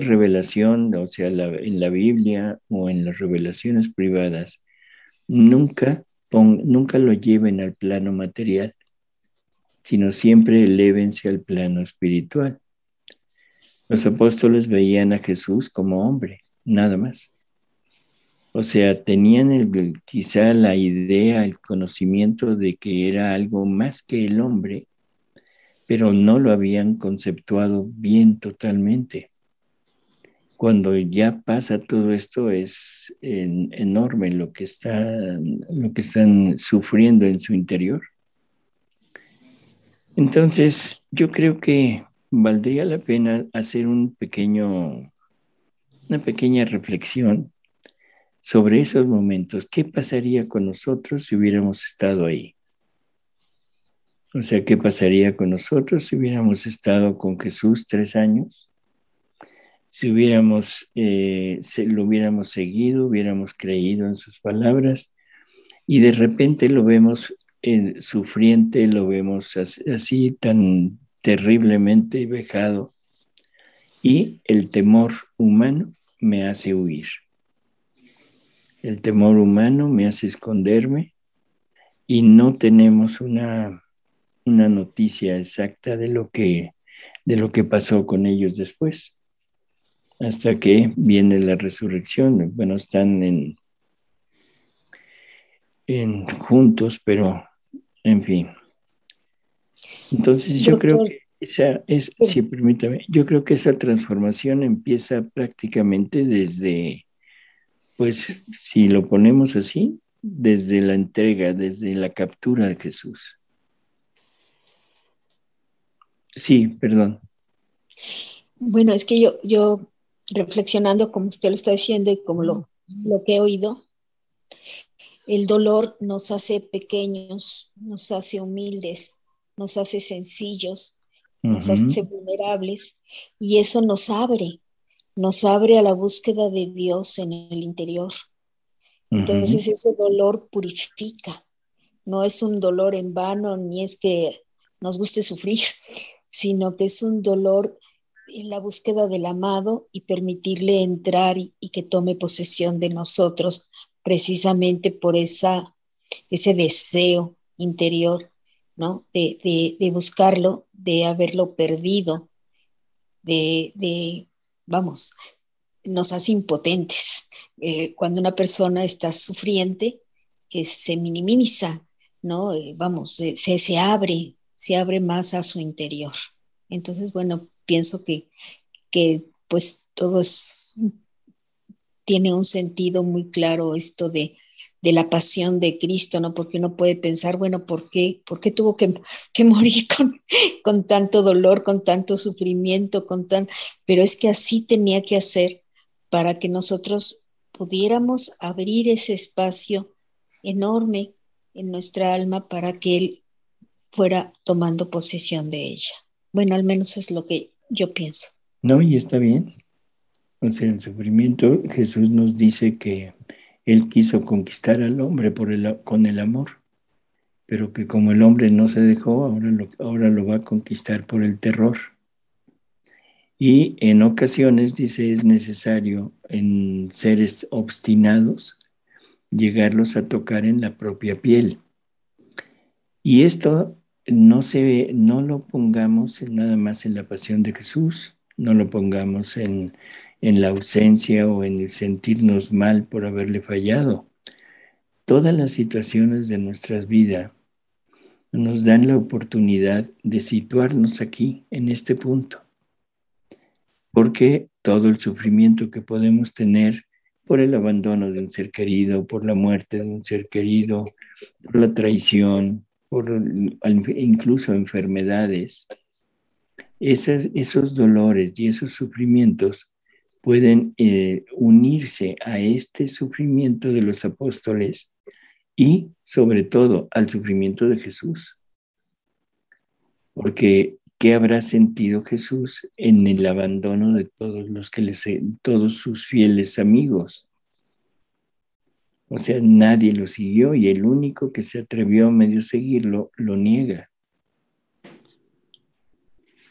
revelación, o sea, en la Biblia o en las revelaciones privadas, nunca lo lleven al plano material, sino siempre elévense al plano espiritual. Los apóstoles veían a Jesús como hombre, nada más. O sea, tenían quizá la idea, el conocimiento de que era algo más que el hombre, pero no lo habían conceptuado bien totalmente. Cuando ya pasa todo esto es enorme lo que están sufriendo en su interior. Entonces, yo creo que valdría la pena hacer una pequeña reflexión sobre esos momentos. ¿Qué pasaría con nosotros si hubiéramos estado ahí? O sea, ¿qué pasaría con nosotros si hubiéramos estado con Jesús 3 años? Si lo hubiéramos seguido, hubiéramos creído en sus palabras y de repente lo vemos sufriente, lo vemos así tan terriblemente vejado y el temor humano me hace huir. El temor humano me hace esconderme y no tenemos una noticia exacta de lo que pasó con ellos después, hasta que viene la resurrección. Bueno, están juntos, pero en fin. Entonces yo creo que sí, permítame, yo creo que esa transformación empieza prácticamente desde, pues si lo ponemos así, desde la entrega, desde la captura de Jesús. Sí, perdón. Bueno, es que yo reflexionando como usted lo está diciendo y como lo que he oído, el dolor nos hace pequeños, nos hace humildes, nos hace sencillos, nos hace vulnerables y eso nos abre a la búsqueda de Dios en el interior. Entonces ese dolor purifica, no es un dolor en vano ni es que nos guste sufrir, sino que es un dolor en la búsqueda del amado y permitirle entrar y que tome posesión de nosotros precisamente por ese deseo interior, ¿no? De buscarlo, de haberlo perdido, vamos, nos hace impotentes. Cuando una persona está sufriente, se minimiza, ¿no? Se abre más a su interior. Entonces, bueno, pienso que pues todo tiene un sentido muy claro esto de la pasión de Cristo, ¿no? Porque uno puede pensar, bueno, ¿por qué tuvo que morir con tanto dolor, con tanto sufrimiento, pero es que así tenía que hacer para que nosotros pudiéramos abrir ese espacio enorme en nuestra alma para que Él fuera tomando posesión de ella. Bueno, al menos es lo que yo pienso. No, y está bien. O sea, el sufrimiento, Jesús nos dice que Él quiso conquistar al hombre con el amor, pero que como el hombre no se dejó, ahora lo va a conquistar por el terror. Y en ocasiones, dice, es necesario en seres obstinados llegarlos a tocar en la propia piel. Y esto no lo pongamos nada más en la pasión de Jesús, no lo pongamos en la ausencia o en el sentirnos mal por haberle fallado. Todas las situaciones de nuestras vidas nos dan la oportunidad de situarnos aquí, en este punto. Porque todo el sufrimiento que podemos tener por el abandono de un ser querido, por la muerte de un ser querido, por la traición, incluso enfermedades, esos dolores y esos sufrimientos pueden unirse a este sufrimiento de los apóstoles y sobre todo al sufrimiento de Jesús. Porque ¿qué habrá sentido Jesús en el abandono de todos sus fieles amigos? O sea, nadie lo siguió y el único que se atrevió a medio seguirlo lo niega.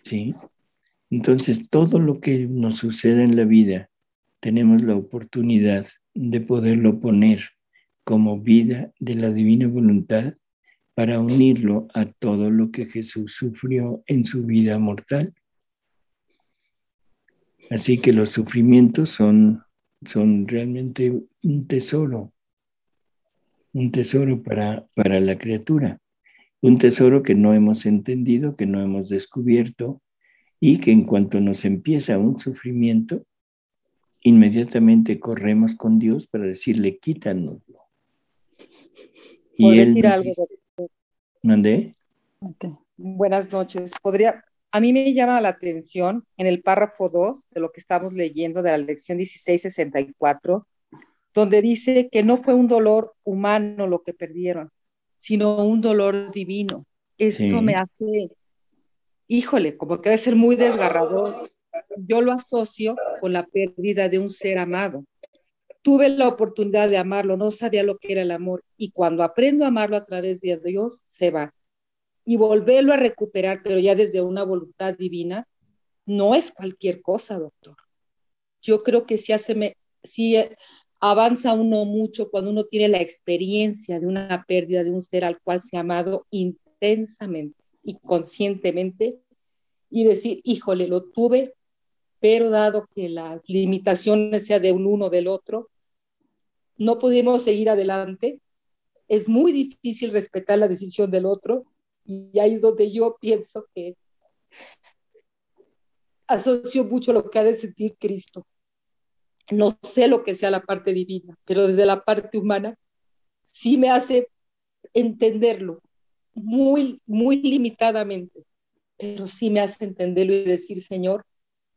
¿Sí? Entonces, todo lo que nos sucede en la vida, tenemos la oportunidad de poderlo poner como vida de la divina voluntad para unirlo a todo lo que Jesús sufrió en su vida mortal. Así que los sufrimientos son realmente un tesoro para la criatura, un tesoro que no hemos entendido, que no hemos descubierto, y que en cuanto nos empieza un sufrimiento, inmediatamente corremos con Dios para decirle, quítanoslo. ¿Puedo decir algo, doctor? ¿Mandé? Okay. Buenas noches. A mí me llama la atención en el párrafo 2 de lo que estamos leyendo de la lección 1664, donde dice que no fue un dolor humano lo que perdieron, sino un dolor divino. Esto Sí. me hace, híjole, como que debe ser muy desgarrador. Yo lo asocio con la pérdida de un ser amado. Tuve la oportunidad de amarlo, no sabía lo que era el amor, y cuando aprendo a amarlo a través de Dios, se va. Y volverlo a recuperar, pero ya desde una voluntad divina, no es cualquier cosa, doctor. Yo creo que sí avanza uno mucho cuando uno tiene la experiencia de una pérdida de un ser al cual se ha amado intensamente y conscientemente, y decir, híjole, lo tuve, pero dado que las limitaciones sean de un uno del otro, no pudimos seguir adelante. Es muy difícil respetar la decisión del otro, y ahí es donde yo pienso que asocio mucho lo que ha de sentir Cristo. No sé lo que sea la parte divina, pero desde la parte humana sí me hace entenderlo muy, muy limitadamente, pero sí me hace entenderlo y decir, Señor,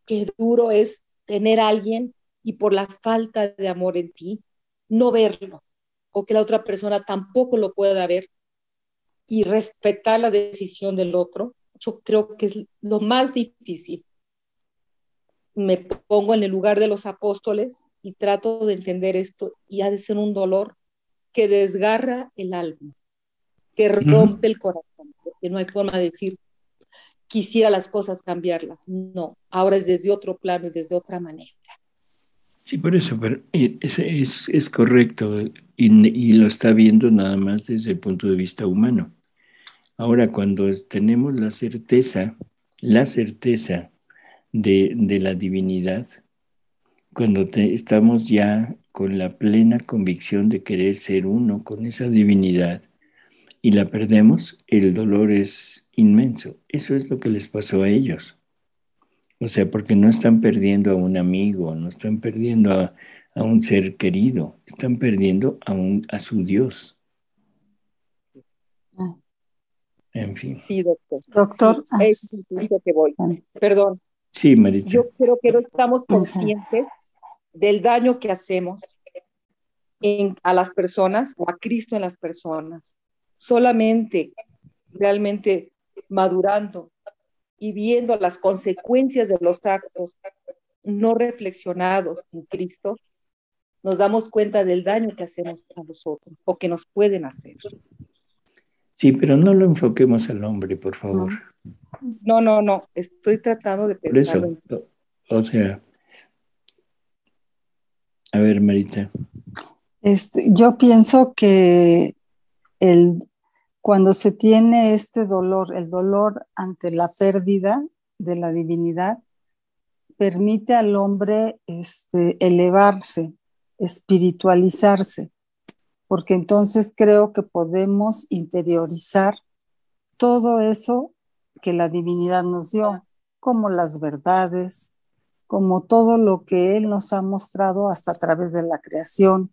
qué duro es tener a alguien y por la falta de amor en ti, no verlo, o que la otra persona tampoco lo pueda ver, y respetar la decisión del otro. Yo creo que es lo más difícil. Me pongo en el lugar de los apóstoles y trato de entender esto, y ha de ser un dolor que desgarra el alma, que rompe el corazón, porque no hay forma de decir, quisiera las cosas cambiarlas. No, ahora es desde otro plano y desde otra manera. Sí, por eso, pero es correcto y lo está viendo nada más desde el punto de vista humano. Ahora, cuando tenemos la certeza de la divinidad, cuando estamos ya con la plena convicción de querer ser uno con esa divinidad y la perdemos, el dolor es inmenso. Eso es lo que les pasó a ellos. O sea, porque no están perdiendo a un amigo, no están perdiendo a un ser querido, están perdiendo a su Dios. En fin. Sí, doctor. Doctor. Sí, es el punto que voy. Perdón. Sí, Maritza. Yo creo que no estamos conscientes del daño que hacemos a las personas o a Cristo en las personas. Solamente realmente madurando y viendo las consecuencias de los actos no reflexionados en Cristo, nos damos cuenta del daño que hacemos a los otros o que nos pueden hacer. Sí, pero no lo enfoquemos al hombre, por favor. No, estoy tratando de pensarlo. Por eso, o sea, a ver, Maritza. Yo pienso que cuando se tiene este dolor, el dolor ante la pérdida de la divinidad, permite al hombre elevarse, espiritualizarse, porque entonces creo que podemos interiorizar todo eso que la divinidad nos dio, como las verdades, como todo lo que Él nos ha mostrado hasta a través de la creación.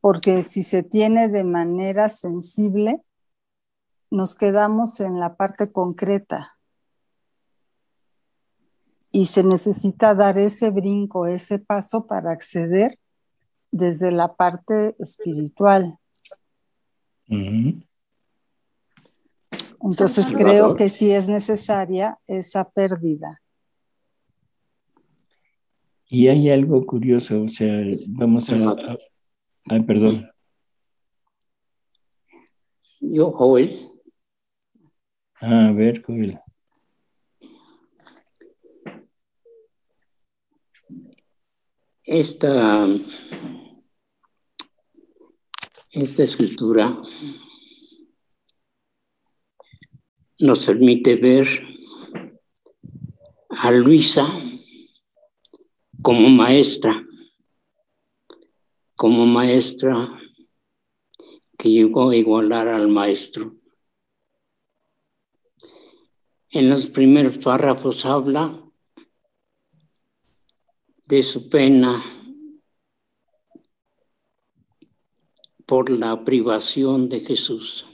porque si se tiene de manera sensible, nos quedamos en la parte concreta y se necesita dar ese brinco, ese paso para acceder desde la parte espiritual. Entonces creo que sí es necesaria esa pérdida. Y hay algo curioso, o sea, vamos a perdón. Yo, Joel. A ver, Joel. Esta escritura nos permite ver a Luisa como maestra que llegó a igualar al maestro. En los primeros párrafos habla de su pena por la privación de Jesús.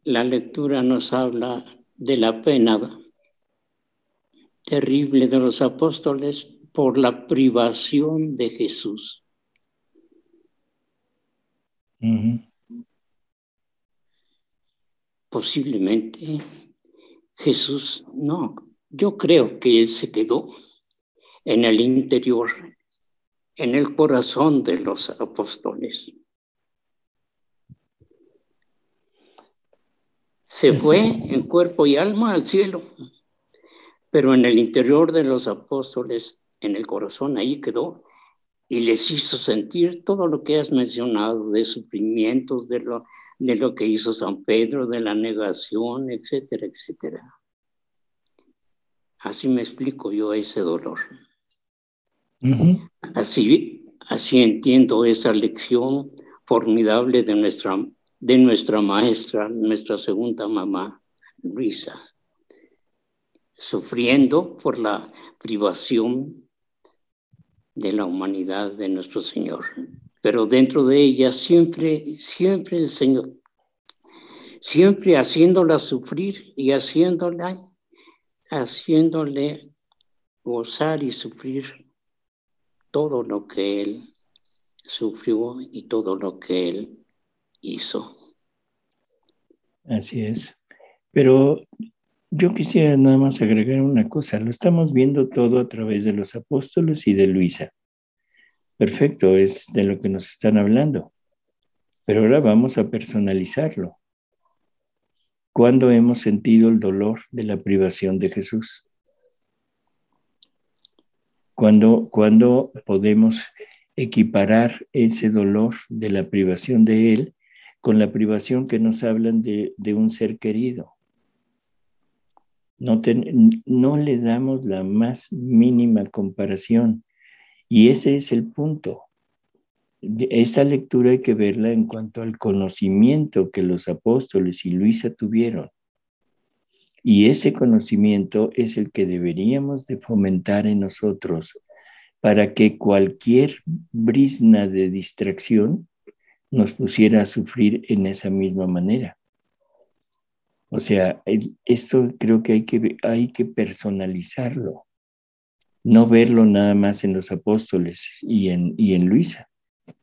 La lectura nos habla de la pena terrible de los apóstoles por la privación de Jesús. Posiblemente Jesús, no, yo creo que él se quedó en el interior, en el corazón de los apóstoles. Se fue en cuerpo y alma al cielo, pero en el interior de los apóstoles, en el corazón, ahí quedó y les hizo sentir todo lo que has mencionado, de sufrimientos, de lo que hizo San Pedro, de la negación, etcétera, etcétera. Así me explico yo ese dolor. Así entiendo esa lección formidable de nuestra maestra, nuestra segunda mamá, Luisa, sufriendo por la privación de la humanidad de nuestro Señor. Pero dentro de ella siempre el Señor, siempre haciéndola sufrir y haciéndole gozar y sufrir todo lo que Él sufrió y todo lo que Él hizo. Así es. Pero yo quisiera nada más agregar una cosa. Lo estamos viendo todo a través de los apóstoles y de Luisa. Perfecto, es de lo que nos están hablando. Pero ahora vamos a personalizarlo. ¿Cuándo hemos sentido el dolor de la privación de Jesús? ¿Cuándo podemos equiparar ese dolor de la privación de Él con la privación que nos hablan de un ser querido? No le damos la más mínima comparación. Y ese es el punto. Esta lectura hay que verla en cuanto al conocimiento que los apóstoles y Luisa tuvieron. Y ese conocimiento es el que deberíamos de fomentar en nosotros para que cualquier brizna de distracción nos pusiera a sufrir en esa misma manera. O sea, esto creo que hay que personalizarlo, no verlo nada más en los apóstoles y en Luisa.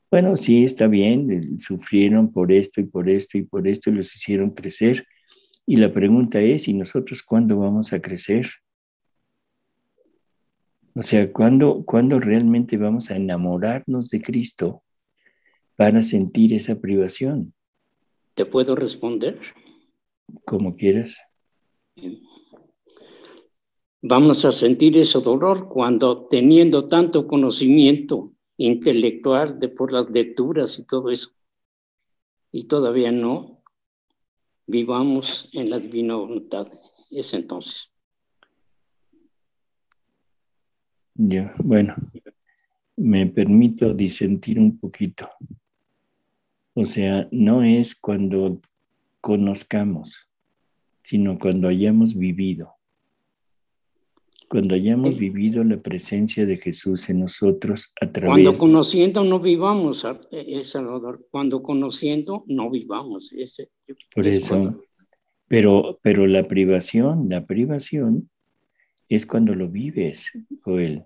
Bueno, sí, está bien, sufrieron por esto y por esto y por esto y los hicieron crecer. Y la pregunta es, ¿y nosotros cuándo vamos a crecer? O sea, ¿cuándo realmente vamos a enamorarnos de Cristo para sentir esa privación? ¿Te puedo responder? Como quieras. Vamos a sentir ese dolor cuando, teniendo tanto conocimiento intelectual por las lecturas y todo eso, y todavía no vivamos en la divina voluntad. Es entonces. Ya, bueno, me permito disentir un poquito. O sea, no es cuando conozcamos, sino cuando hayamos vivido. Cuando hayamos vivido la presencia de Jesús en nosotros a través... Cuando conociendo no vivamos, Salvador. Cuando conociendo no vivamos. Por eso, pero la privación es cuando lo vives, Joel.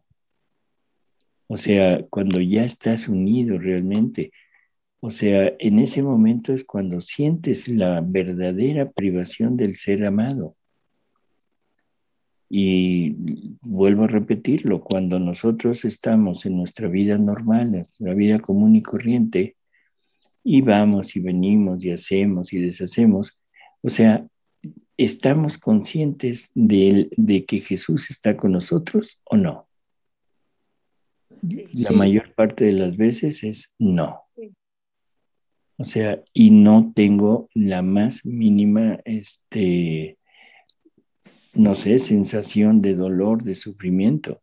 O sea, cuando ya estás unido realmente. O sea, en ese momento es cuando sientes la verdadera privación del ser amado. Y vuelvo a repetirlo, cuando nosotros estamos en nuestra vida normal, en nuestra vida común y corriente, y vamos y venimos y hacemos y deshacemos, o sea, ¿estamos conscientes de que Jesús está con nosotros o no? La mayor parte de las veces es no. O sea, y no tengo la más mínima, no sé, sensación de dolor, de sufrimiento.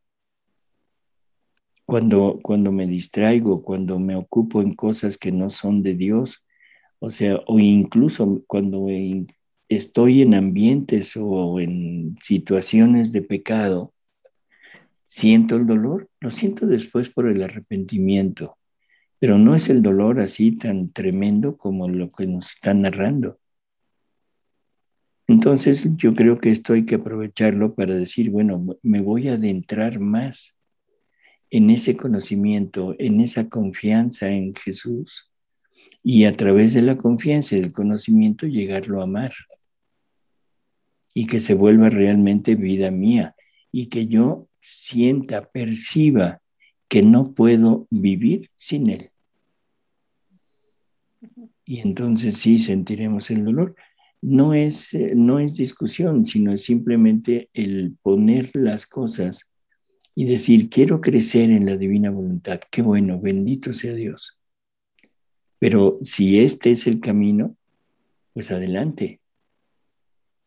Cuando me distraigo, cuando me ocupo en cosas que no son de Dios, o sea, o incluso cuando estoy en ambientes o en situaciones de pecado, siento el dolor, lo siento después por el arrepentimiento, pero no es el dolor así tan tremendo como lo que nos está narrando. Entonces, yo creo que esto hay que aprovecharlo para decir, bueno, me voy a adentrar más en ese conocimiento, en esa confianza en Jesús, y a través de la confianza y del conocimiento llegarlo a amar, y que se vuelva realmente vida mía, y que yo sienta, perciba que no puedo vivir sin Él. Y entonces sí sentiremos el dolor. No es discusión, sino es simplemente el poner las cosas y decir, quiero crecer en la divina voluntad. Qué bueno, bendito sea Dios. Pero si este es el camino, pues adelante.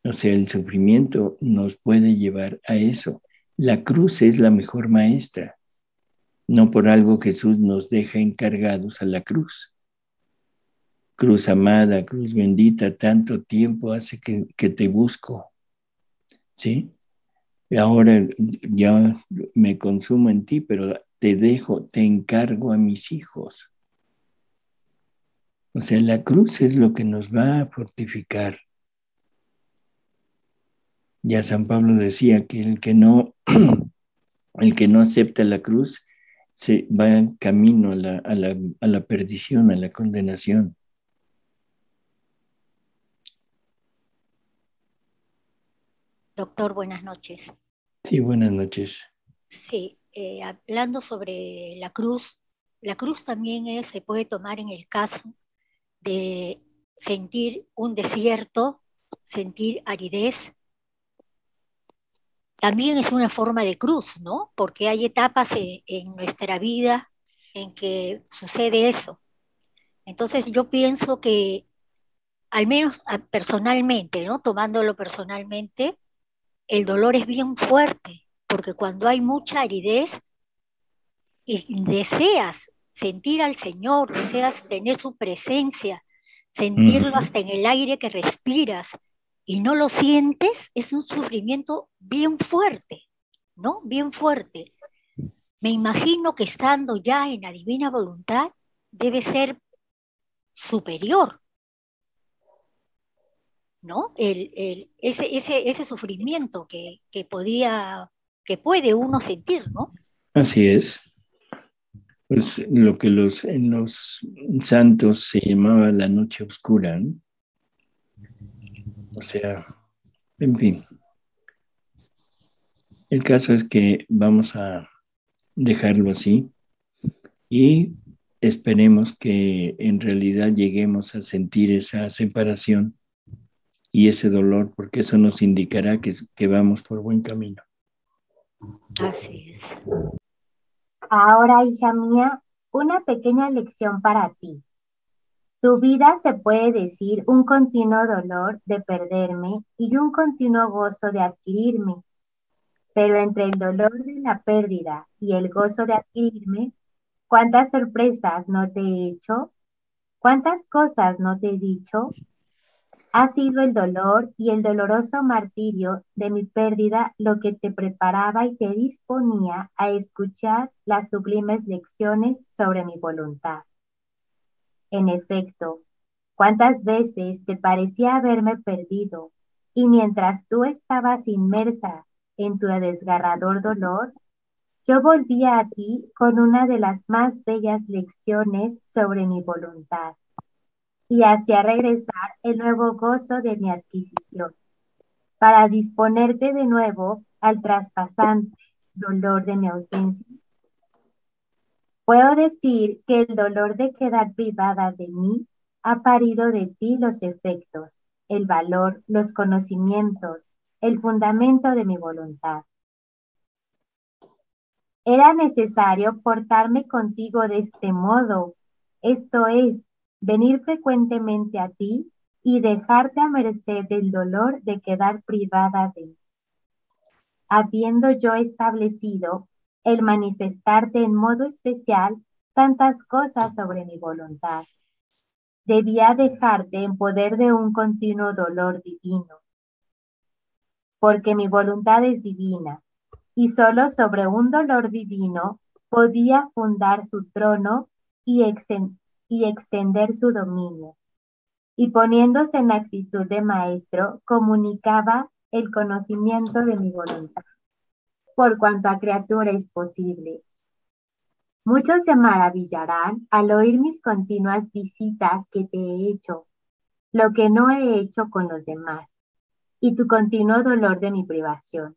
O sea, el sufrimiento nos puede llevar a eso. La cruz es la mejor maestra. No por algo Jesús nos deja encargados a la cruz. Cruz amada, cruz bendita, tanto tiempo hace que te busco. ¿Sí? Y ahora ya me consumo en ti, pero te dejo, te encargo a mis hijos. O sea, la cruz es lo que nos va a fortificar. Ya San Pablo decía que el que no acepta la cruz se va en camino a la perdición, a la condenación. Doctor, buenas noches. Sí, buenas noches. Sí, hablando sobre la cruz también se puede tomar en el caso de sentir un desierto, sentir aridez. También es una forma de cruz, ¿no? Porque hay etapas en nuestra vida en que sucede eso. Entonces yo pienso que, al menos personalmente, ¿no? Tomándolo personalmente, el dolor es bien fuerte, porque cuando hay mucha aridez y deseas sentir al Señor, deseas tener su presencia, sentirlo hasta en el aire que respiras y no lo sientes, es un sufrimiento bien fuerte, ¿no? Bien fuerte. Me imagino que estando ya en la divina voluntad debe ser superior, ¿no? Ese sufrimiento que puede uno sentir, ¿no? Así es. Pues lo que en los santos se llamaba la noche oscura, ¿no? O sea, en fin. El caso es que vamos a dejarlo así y esperemos que en realidad lleguemos a sentir esa separación y ese dolor, porque eso nos indicará que vamos por buen camino. Así es. Ahora, hija mía, una pequeña lección para ti. Tu vida se puede decir un continuo dolor de perderme y un continuo gozo de adquirirme. Pero entre el dolor de la pérdida y el gozo de adquirirme, ¿cuántas sorpresas no te he hecho? ¿Cuántas cosas no te he dicho? Ha sido el dolor y el doloroso martirio de mi pérdida lo que te preparaba y te disponía a escuchar las sublimes lecciones sobre mi voluntad. En efecto, cuántas veces te parecía haberme perdido, y mientras tú estabas inmersa en tu desgarrador dolor, yo volvía a ti con una de las más bellas lecciones sobre mi voluntad, y hacía regresar el nuevo gozo de mi adquisición, para disponerte de nuevo al traspasante dolor de mi ausencia. Puedo decir que el dolor de quedar privada de mí ha parido de ti los efectos, el valor, los conocimientos, el fundamento de mi voluntad. Era necesario portarme contigo de este modo, esto es, venir frecuentemente a ti y dejarte a merced del dolor de quedar privada de mí. Habiendo yo establecido el manifestarte en modo especial tantas cosas sobre mi voluntad, debía dejarte en poder de un continuo dolor divino, porque mi voluntad es divina, y solo sobre un dolor divino podía fundar su trono y extender su dominio. Y poniéndose en actitud de maestro, comunicaba el conocimiento de mi voluntad, por cuanto a criatura es posible. Muchos se maravillarán al oír mis continuas visitas que te he hecho, lo que no he hecho con los demás, y tu continuo dolor de mi privación.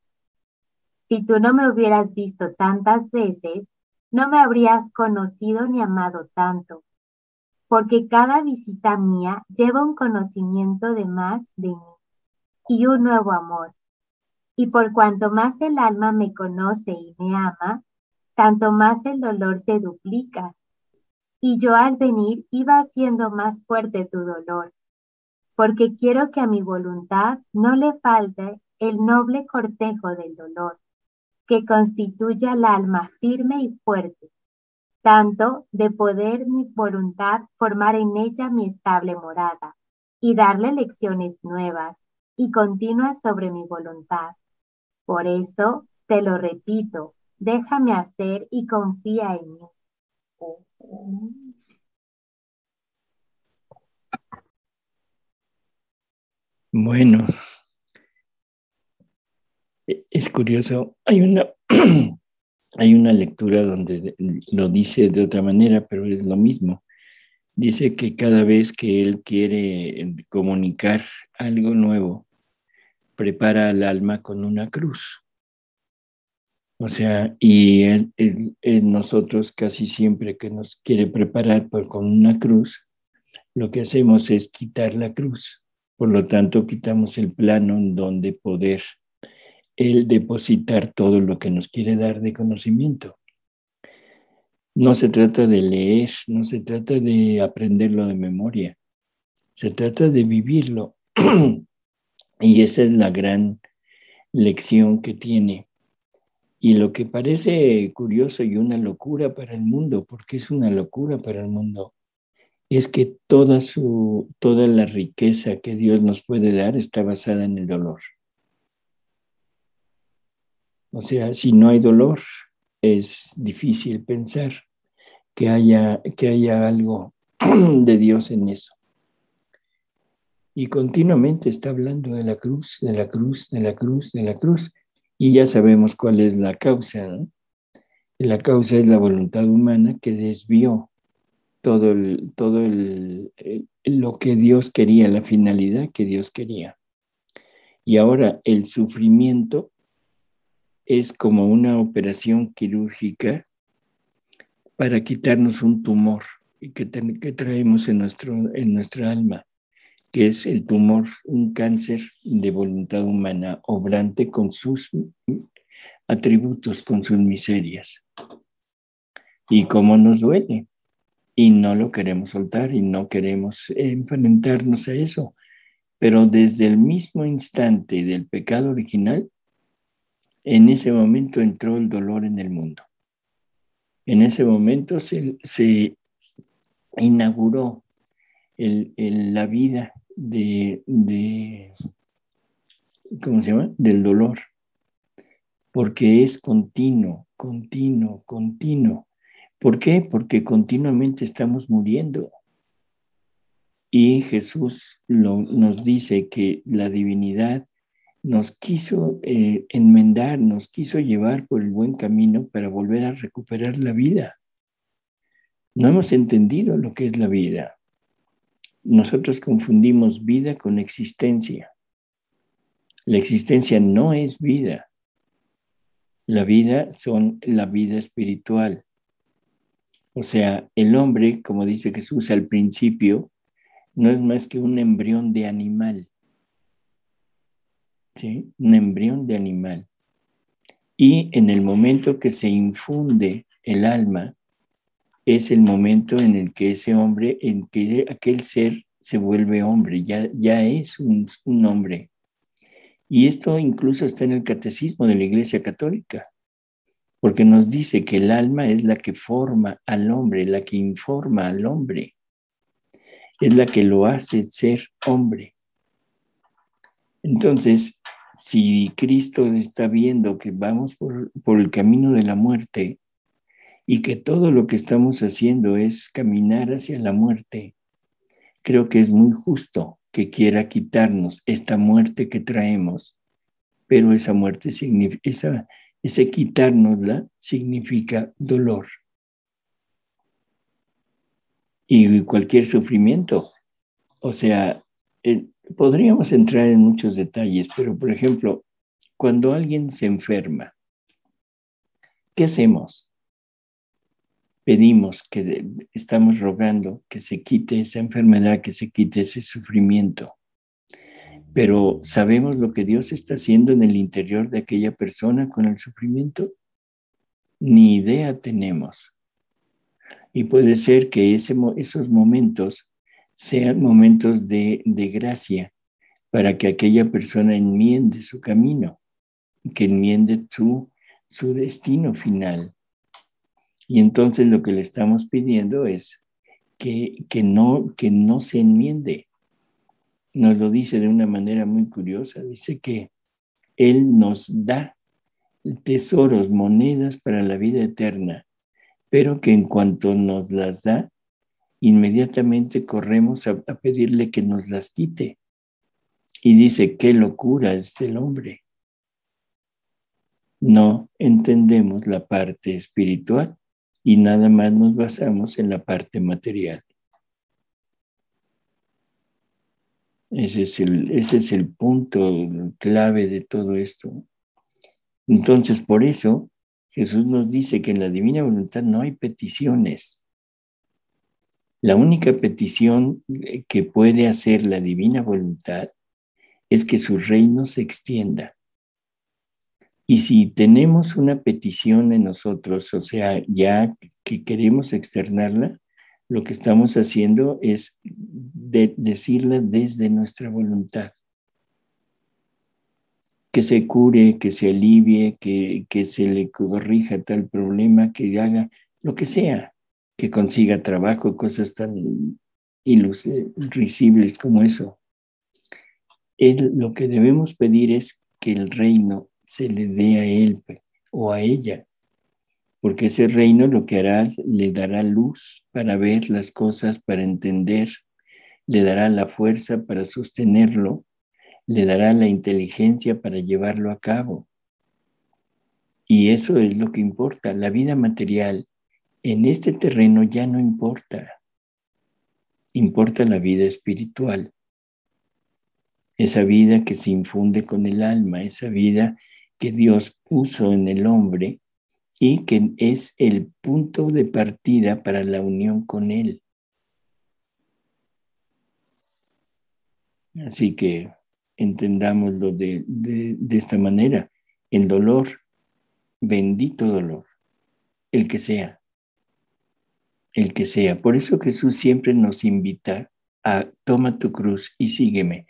Si tú no me hubieras visto tantas veces, no me habrías conocido ni amado tanto, porque cada visita mía lleva un conocimiento de más de mí y un nuevo amor. Y por cuanto más el alma me conoce y me ama, tanto más el dolor se duplica. Y yo al venir iba haciendo más fuerte tu dolor, porque quiero que a mi voluntad no le falte el noble cortejo del dolor, que constituye al alma firme y fuerte, tanto de poder mi voluntad formar en ella mi estable morada, y darle lecciones nuevas y continuas sobre mi voluntad. Por eso, te lo repito, déjame hacer y confía en mí. Bueno, es curioso. Hay una lectura donde lo dice de otra manera, pero es lo mismo. Dice que cada vez que él quiere comunicar algo nuevo, prepara al alma con una cruz. O sea, y nosotros casi siempre que nos quiere preparar con una cruz, lo que hacemos es quitar la cruz. Por lo tanto, quitamos el plano en donde poder él depositar todo lo que nos quiere dar de conocimiento. No se trata de leer, no se trata de aprenderlo de memoria, se trata de vivirlo. Y esa es la gran lección que tiene. Y lo que parece curioso y una locura para el mundo, porque es una locura para el mundo, es que toda la riqueza que Dios nos puede dar está basada en el dolor. O sea, si no hay dolor, es difícil pensar que haya algo de Dios en eso. Y continuamente está hablando de la cruz, de la cruz, de la cruz, de la cruz. Y ya sabemos cuál es la causa, ¿no? Y la causa es la voluntad humana que desvió todo lo que Dios quería, la finalidad que Dios quería. Y ahora el sufrimiento es como una operación quirúrgica para quitarnos un tumor que traemos en nuestra alma, que es el tumor, un cáncer de voluntad humana, obrante con sus atributos, con sus miserias. Y cómo nos duele. Y no lo queremos soltar y no queremos enfrentarnos a eso. Pero desde el mismo instante del pecado original, en ese momento entró el dolor en el mundo. En ese momento se inauguró la vida ¿cómo se llama? Del dolor, porque es continuo, continuo, continuo. ¿Por qué? Porque continuamente estamos muriendo. Y Jesús nos dice que la divinidad nos quiso enmendar, nos quiso llevar por el buen camino para volver a recuperar la vida. No hemos entendido lo que es la vida. Nosotros confundimos vida con existencia. La existencia no es vida. La vida son la vida espiritual. O sea, el hombre, como dice Jesús al principio, no es más que un embrión de animal. ¿Sí? Un embrión de animal. Y en el momento que se infunde el alma, es el momento en el que ese hombre, en que aquel ser se vuelve hombre, ya es un hombre. Y esto incluso está en el catecismo de la Iglesia Católica, porque nos dice que el alma es la que forma al hombre, la que informa al hombre, es la que lo hace ser hombre. Entonces, si Cristo está viendo que vamos por el camino de la muerte y que todo lo que estamos haciendo es caminar hacia la muerte, creo que es muy justo que quiera quitarnos esta muerte que traemos, pero esa muerte significa, ese quitárnosla significa dolor. Y cualquier sufrimiento. O sea, podríamos entrar en muchos detalles, pero por ejemplo, cuando alguien se enferma, ¿qué hacemos? Pedimos, estamos rogando que se quite esa enfermedad, que se quite ese sufrimiento. Pero ¿sabemos lo que Dios está haciendo en el interior de aquella persona con el sufrimiento? Ni idea tenemos. Y puede ser que esos momentos sean momentos de gracia para que aquella persona enmiende su camino, que enmiende su destino final. Y entonces lo que le estamos pidiendo es que no se enmiende. Nos lo dice de una manera muy curiosa. Dice que Él nos da tesoros, monedas para la vida eterna, pero que en cuanto nos las da, inmediatamente corremos a pedirle que nos las quite. Y dice, qué locura es del hombre. No entendemos la parte espiritual y nada más nos basamos en la parte material. Ese es el punto clave de todo esto. Entonces, por eso, Jesús nos dice que en la divina voluntad no hay peticiones. La única petición que puede hacer la divina voluntad es que su reino se extienda. Y si tenemos una petición en nosotros, o sea, ya que queremos externarla, lo que estamos haciendo es decirla desde nuestra voluntad. Que se cure, que se alivie, que se le corrija tal problema, que haga lo que sea, que consiga trabajo, cosas tan irrisibles como eso. Lo que debemos pedir es que el reino se le dé a él o a ella, porque ese reino lo que hará, le dará luz para ver las cosas, para entender, le dará la fuerza para sostenerlo, le dará la inteligencia para llevarlo a cabo. Y eso es lo que importa. La vida material en este terreno ya no importa. Importa la vida espiritual. Esa vida que se infunde con el alma, esa vida que Dios puso en el hombre y que es el punto de partida para la unión con Él. Así que entendámoslo de esta manera. El dolor, bendito dolor, el que sea. El que sea. Por eso Jesús siempre nos invita a toma tu cruz y sígueme.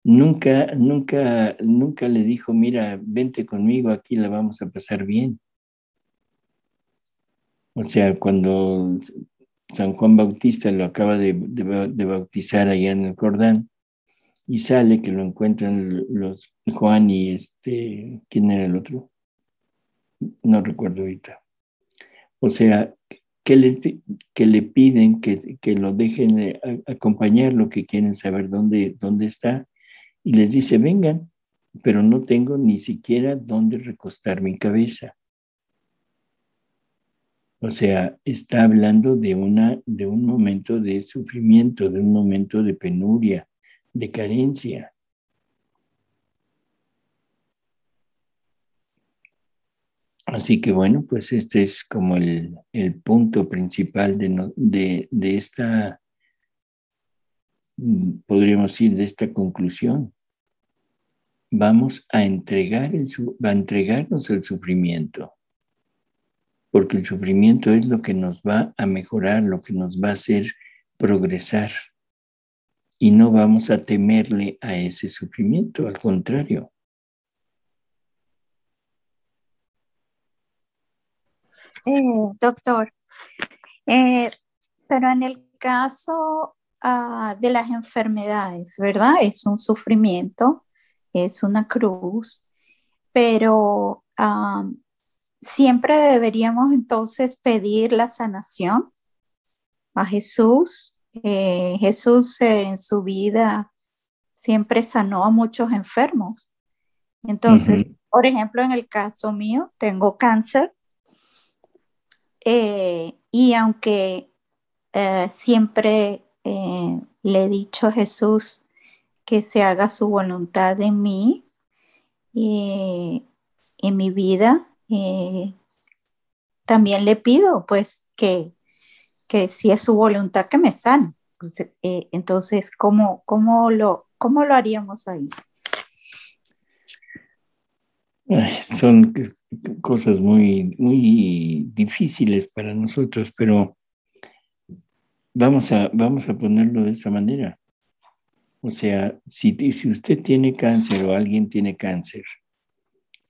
Nunca le dijo, mira, vente conmigo, aquí la vamos a pasar bien. O sea, cuando San Juan Bautista lo acaba de bautizar allá en el Jordán, y sale que lo encuentran los Juan y ¿quién era el otro? No recuerdo ahorita. O sea, que le piden que lo dejen acompañarlo, que quieren saber dónde está, y les dice, vengan, pero no tengo ni siquiera dónde recostar mi cabeza. O sea, está hablando de un momento de sufrimiento, de un momento de penuria, de carencia. Así que bueno, pues este es como el punto principal de esta, podríamos decir, de esta conclusión. Vamos a entregarnos el sufrimiento, porque el sufrimiento es lo que nos va a mejorar, lo que nos va a hacer progresar, y no vamos a temerle a ese sufrimiento, al contrario. Doctor, pero en el caso de las enfermedades, ¿verdad? Es un sufrimiento, es una cruz, pero siempre deberíamos entonces pedir la sanación a Jesús. Jesús en su vida siempre sanó a muchos enfermos. Entonces, por ejemplo, en el caso mío, tengo cáncer. Y aunque siempre le he dicho a Jesús que se haga su voluntad en mí y en mi vida, también le pido pues que si es su voluntad que me sane. Pues, entonces, ¿cómo lo haríamos ahí? Son cosas muy, muy difíciles para nosotros, pero vamos a ponerlo de esa manera. O sea, si usted tiene cáncer o alguien tiene cáncer,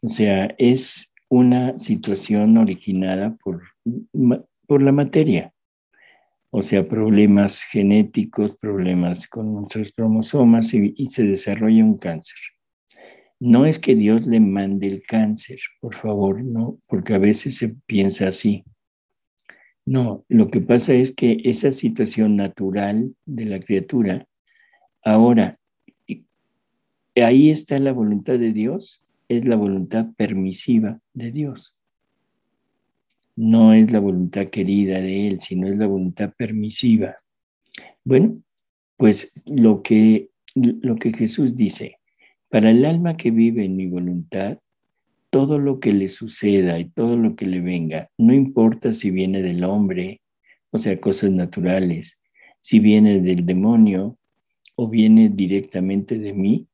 o sea, es una situación originada por la materia. O sea, problemas genéticos, problemas con nuestros cromosomas y se desarrolla un cáncer. No es que Dios le mande el cáncer, por favor, no, porque a veces se piensa así. No, lo que pasa es que esa situación natural de la criatura, ahora, ahí está la voluntad de Dios, es la voluntad permisiva de Dios. No es la voluntad querida de Él, sino es la voluntad permisiva. Bueno, pues lo que Jesús dice, para el alma que vive en mi voluntad, todo lo que le suceda y todo lo que le venga, no importa si viene del hombre, o sea, cosas naturales, si viene del demonio o viene directamente de mí,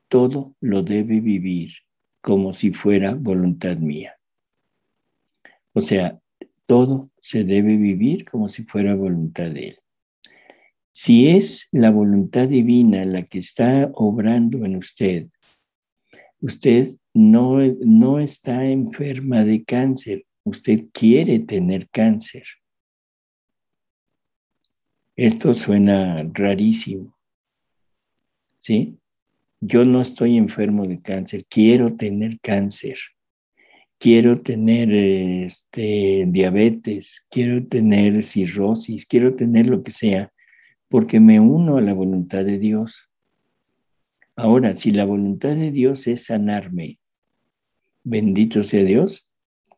todo lo debe vivir como si fuera voluntad mía. O sea, todo se debe vivir como si fuera voluntad de Él. Si es la voluntad divina la que está obrando en usted, usted no está enferma de cáncer, usted quiere tener cáncer. Esto suena rarísimo, ¿sí? Yo no estoy enfermo de cáncer, quiero tener cáncer, quiero tener diabetes, quiero tener cirrosis, quiero tener lo que sea, porque me uno a la voluntad de Dios. Ahora, si la voluntad de Dios es sanarme, bendito sea Dios,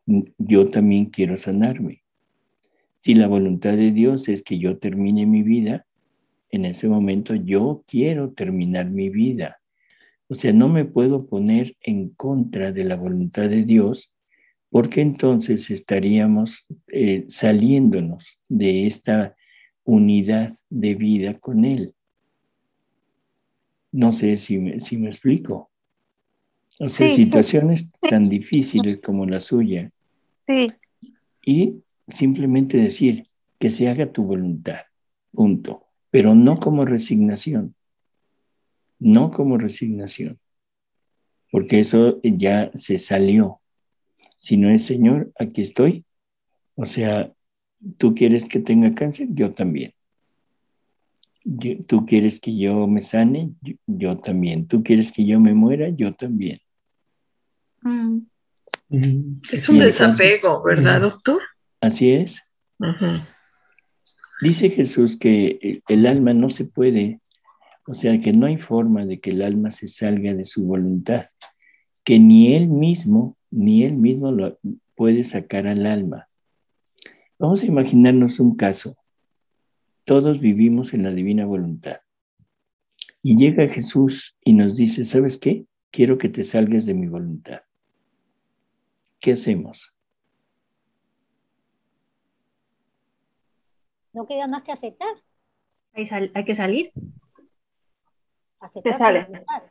yo también quiero sanarme. Si la voluntad de Dios es que yo termine mi vida, en ese momento yo quiero terminar mi vida. O sea, no me puedo poner en contra de la voluntad de Dios, porque entonces estaríamos saliéndonos de esta unidad de vida con Él. No sé si me explico. O sea, situaciones tan difíciles como la suya. Sí. Y simplemente decir que se haga tu voluntad, punto. Pero no como resignación. No como resignación. Porque eso ya se salió. Si no es, Señor, aquí estoy. O sea, tú quieres que tenga cáncer, yo también. Tú quieres que yo me sane, yo también. Tú quieres que yo me muera, yo también. Es un desapego, ¿verdad, doctor? Así es. Dice Jesús que el alma no se puede, o sea, que no hay forma de que el alma se salga de su voluntad, que ni él mismo lo puede sacar al alma. Vamos a imaginarnos un caso. Todos vivimos en la divina voluntad. Y llega Jesús y nos dice, ¿sabes qué? Quiero que te salgas de mi voluntad. ¿Qué hacemos? No queda más que aceptar. Hay que salir. Aceptar Se sale. la voluntad.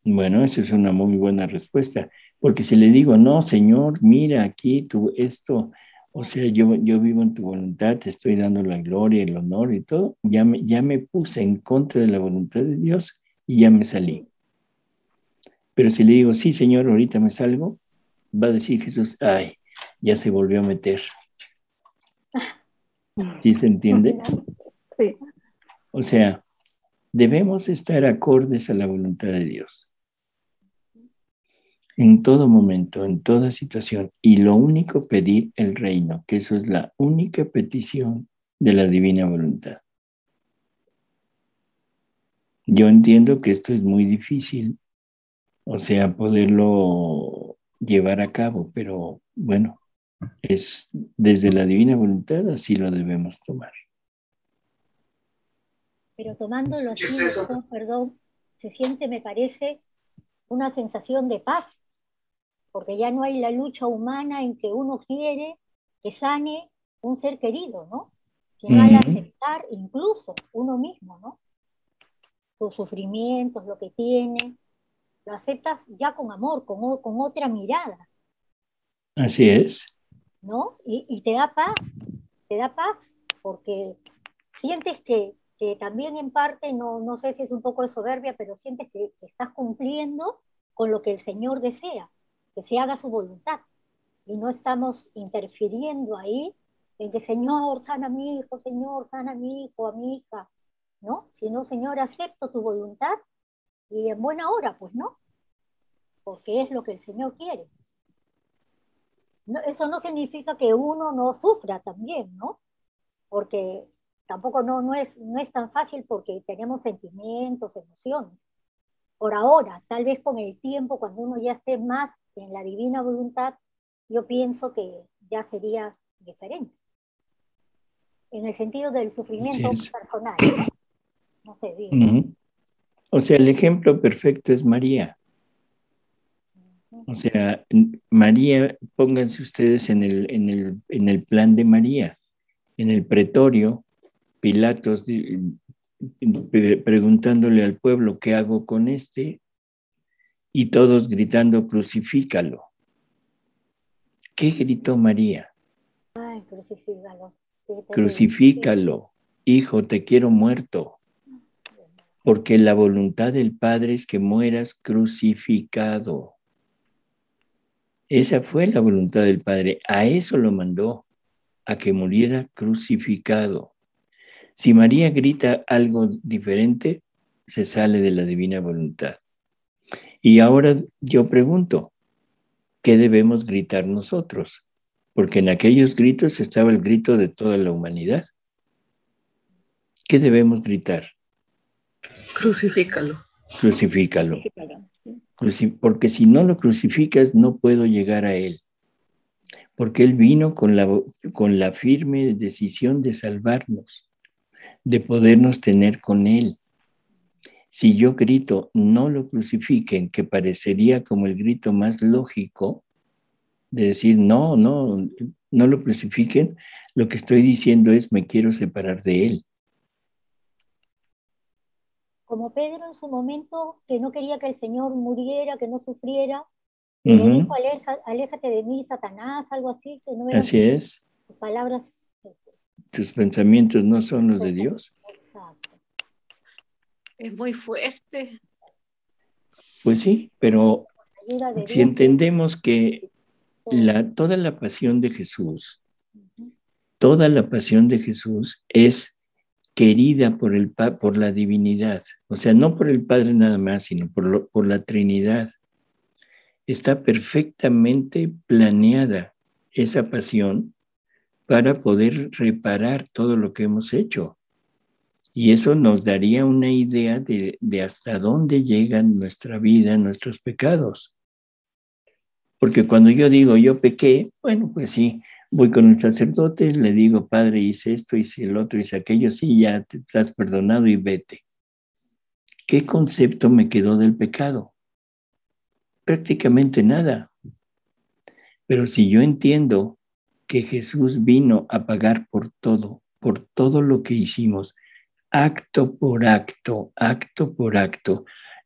Bueno, esa es una muy buena respuesta, porque si le digo, no, Señor, mira aquí tú esto, o sea, yo vivo en tu voluntad, te estoy dando la gloria, el honor y todo, ya me puse en contra de la voluntad de Dios y ya me salí. Pero si le digo, sí, Señor, ahorita me salgo, va a decir Jesús, ay, ya se volvió a meter. ¿Sí se entiende? Sí. O sea, debemos estar acordes a la voluntad de Dios. En todo momento, en toda situación. Y lo único, pedir el reino, que eso es la única petición de la divina voluntad. Yo entiendo que esto es muy difícil, o sea, poderlo llevar a cabo, pero bueno, es desde la divina voluntad así lo debemos tomar. Pero tomándolo así, perdón, se siente, me parece, una sensación de paz, porque ya no hay la lucha humana en que uno quiere que sane un ser querido, ¿no? Sino al aceptar incluso uno mismo, ¿no? Sus sufrimientos, lo que tiene, lo aceptas ya con amor, con otra mirada. Así es. ¿No? Y te da paz, porque sientes que también en parte, no sé si es un poco de soberbia, pero sientes que estás cumpliendo con lo que el Señor desea, que se haga su voluntad. Y no estamos interfiriendo ahí en que, Señor, sana a mi hijo, Señor, sana a mi hijo, a mi hija, ¿no? Sino, Señor, acepto tu voluntad y en buena hora, pues, ¿no? Porque es lo que el Señor quiere. No, eso no significa que uno no sufra también, ¿no? Porque tampoco no es tan fácil porque tenemos sentimientos, emociones. Por ahora, tal vez con el tiempo, cuando uno ya esté más en la divina voluntad, yo pienso que ya sería diferente. En el sentido del sufrimiento personal, ¿no? No sé, bien. O sea, el ejemplo perfecto es María. O sea, María, pónganse ustedes en el plan de María. En el pretorio, Pilatos preguntándole al pueblo, ¿qué hago con este? Y todos gritando, crucifícalo. ¿Qué gritó María? Ay, crucifícalo. Crucifícalo, hijo, te quiero muerto. Porque la voluntad del Padre es que mueras crucificado. Esa fue la voluntad del Padre. A eso lo mandó, a que muriera crucificado. Si María grita algo diferente, se sale de la divina voluntad. Y ahora yo pregunto, ¿qué debemos gritar nosotros? Porque en aquellos gritos estaba el grito de toda la humanidad. ¿Qué debemos gritar? Crucifícalo. Crucifícalo. Porque si no lo crucificas, no puedo llegar a Él. Porque Él vino con la firme decisión de salvarnos, de podernos tener con Él. Si yo grito, no lo crucifiquen, que parecería como el grito más lógico, de decir, no lo crucifiquen, lo que estoy diciendo es, me quiero separar de Él. Como Pedro en su momento, que no quería que el Señor muriera, que no sufriera, y le dijo, aléjate de mí, Satanás, algo así, que no eran así es. sus palabras. Tus pensamientos no son los de Dios. Exacto. Es muy fuerte. Pues sí, pero si entendemos que toda la pasión de Jesús, es querida por la divinidad, o sea, no por el Padre nada más, sino por la Trinidad. Está perfectamente planeada esa pasión para poder reparar todo lo que hemos hecho. Y eso nos daría una idea de hasta dónde llegan nuestra vida, nuestros pecados. Porque cuando yo digo, yo pequé, bueno, pues sí, voy con el sacerdote, le digo, Padre, hice esto, hice el otro, hice aquello, sí, ya te estás perdonado y vete. ¿Qué concepto me quedó del pecado? Prácticamente nada. Pero si yo entiendo que Jesús vino a pagar por todo lo que hicimos, acto por acto,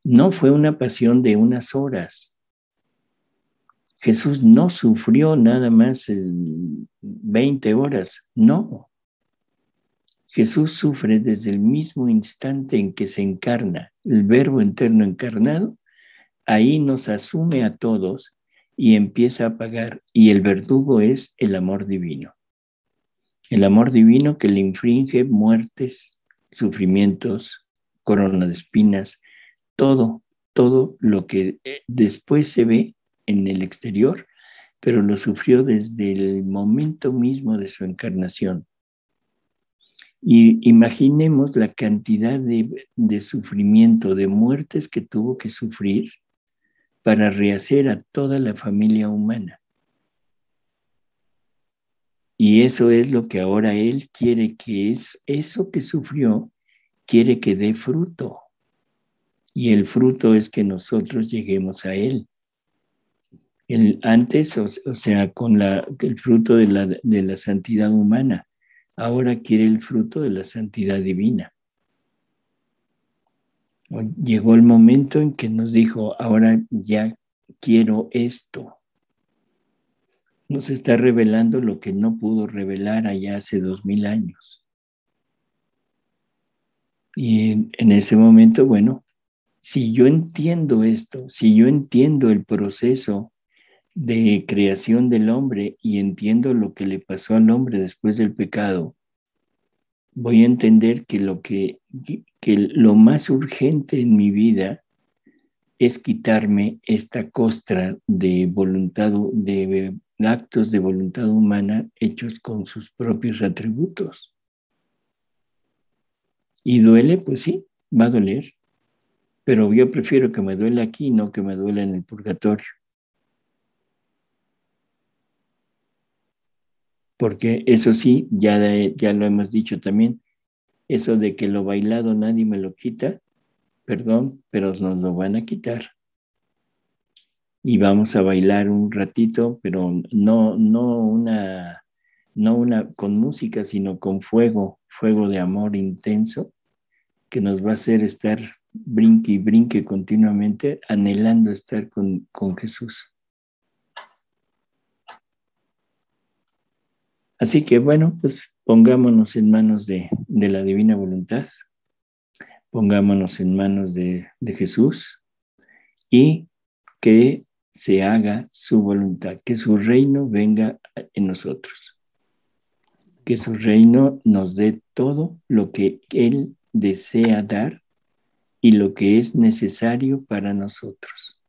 no fue una pasión de unas horas. Jesús no sufrió nada más 20 horas, no. Jesús sufre desde el mismo instante en que se encarna, el Verbo eterno encarnado, ahí nos asume a todos y empieza a pagar, y el verdugo es el amor divino. El amor divino que le infringe muertes, sufrimientos, corona de espinas, todo lo que después se ve en el exterior, pero lo sufrió desde el momento mismo de su encarnación. Y imaginemos la cantidad de sufrimiento, de muertes que tuvo que sufrir para rehacer a toda la familia humana. Y eso es lo que ahora Él quiere, que es eso que sufrió, quiere que dé fruto. Y el fruto es que nosotros lleguemos a Él. Antes, o sea, con el fruto de la santidad humana, ahora quiere el fruto de la santidad divina. Llegó el momento en que nos dijo, ahora ya quiero esto. Nos está revelando lo que no pudo revelar allá hace 2000 años. Y en ese momento, bueno, si yo entiendo esto, si yo entiendo el proceso de creación del hombre y entiendo lo que le pasó al hombre después del pecado, voy a entender que lo más urgente en mi vida es quitarme esta costra de actos de voluntad humana hechos con sus propios atributos. ¿Y duele? Pues sí, va a doler. Pero yo prefiero que me duele aquí, no que me duele en el purgatorio. Porque eso sí, ya lo hemos dicho también, eso de que lo bailado nadie me lo quita, perdón, pero nos lo van a quitar. Y vamos a bailar un ratito, pero no una con música, sino con fuego de amor intenso, que nos va a hacer estar brinque y brinque continuamente, anhelando estar con Jesús. Así que bueno, pues pongámonos en manos de la divina voluntad, pongámonos en manos de Jesús y que se haga su voluntad, que su reino venga en nosotros, que su reino nos dé todo lo que Él desea dar y lo que es necesario para nosotros.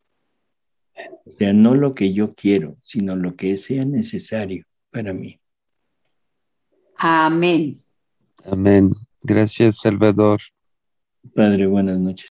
O sea, no lo que yo quiero, sino lo que sea necesario para mí. Amén. Amén. Gracias, Salvador. Padre, buenas noches.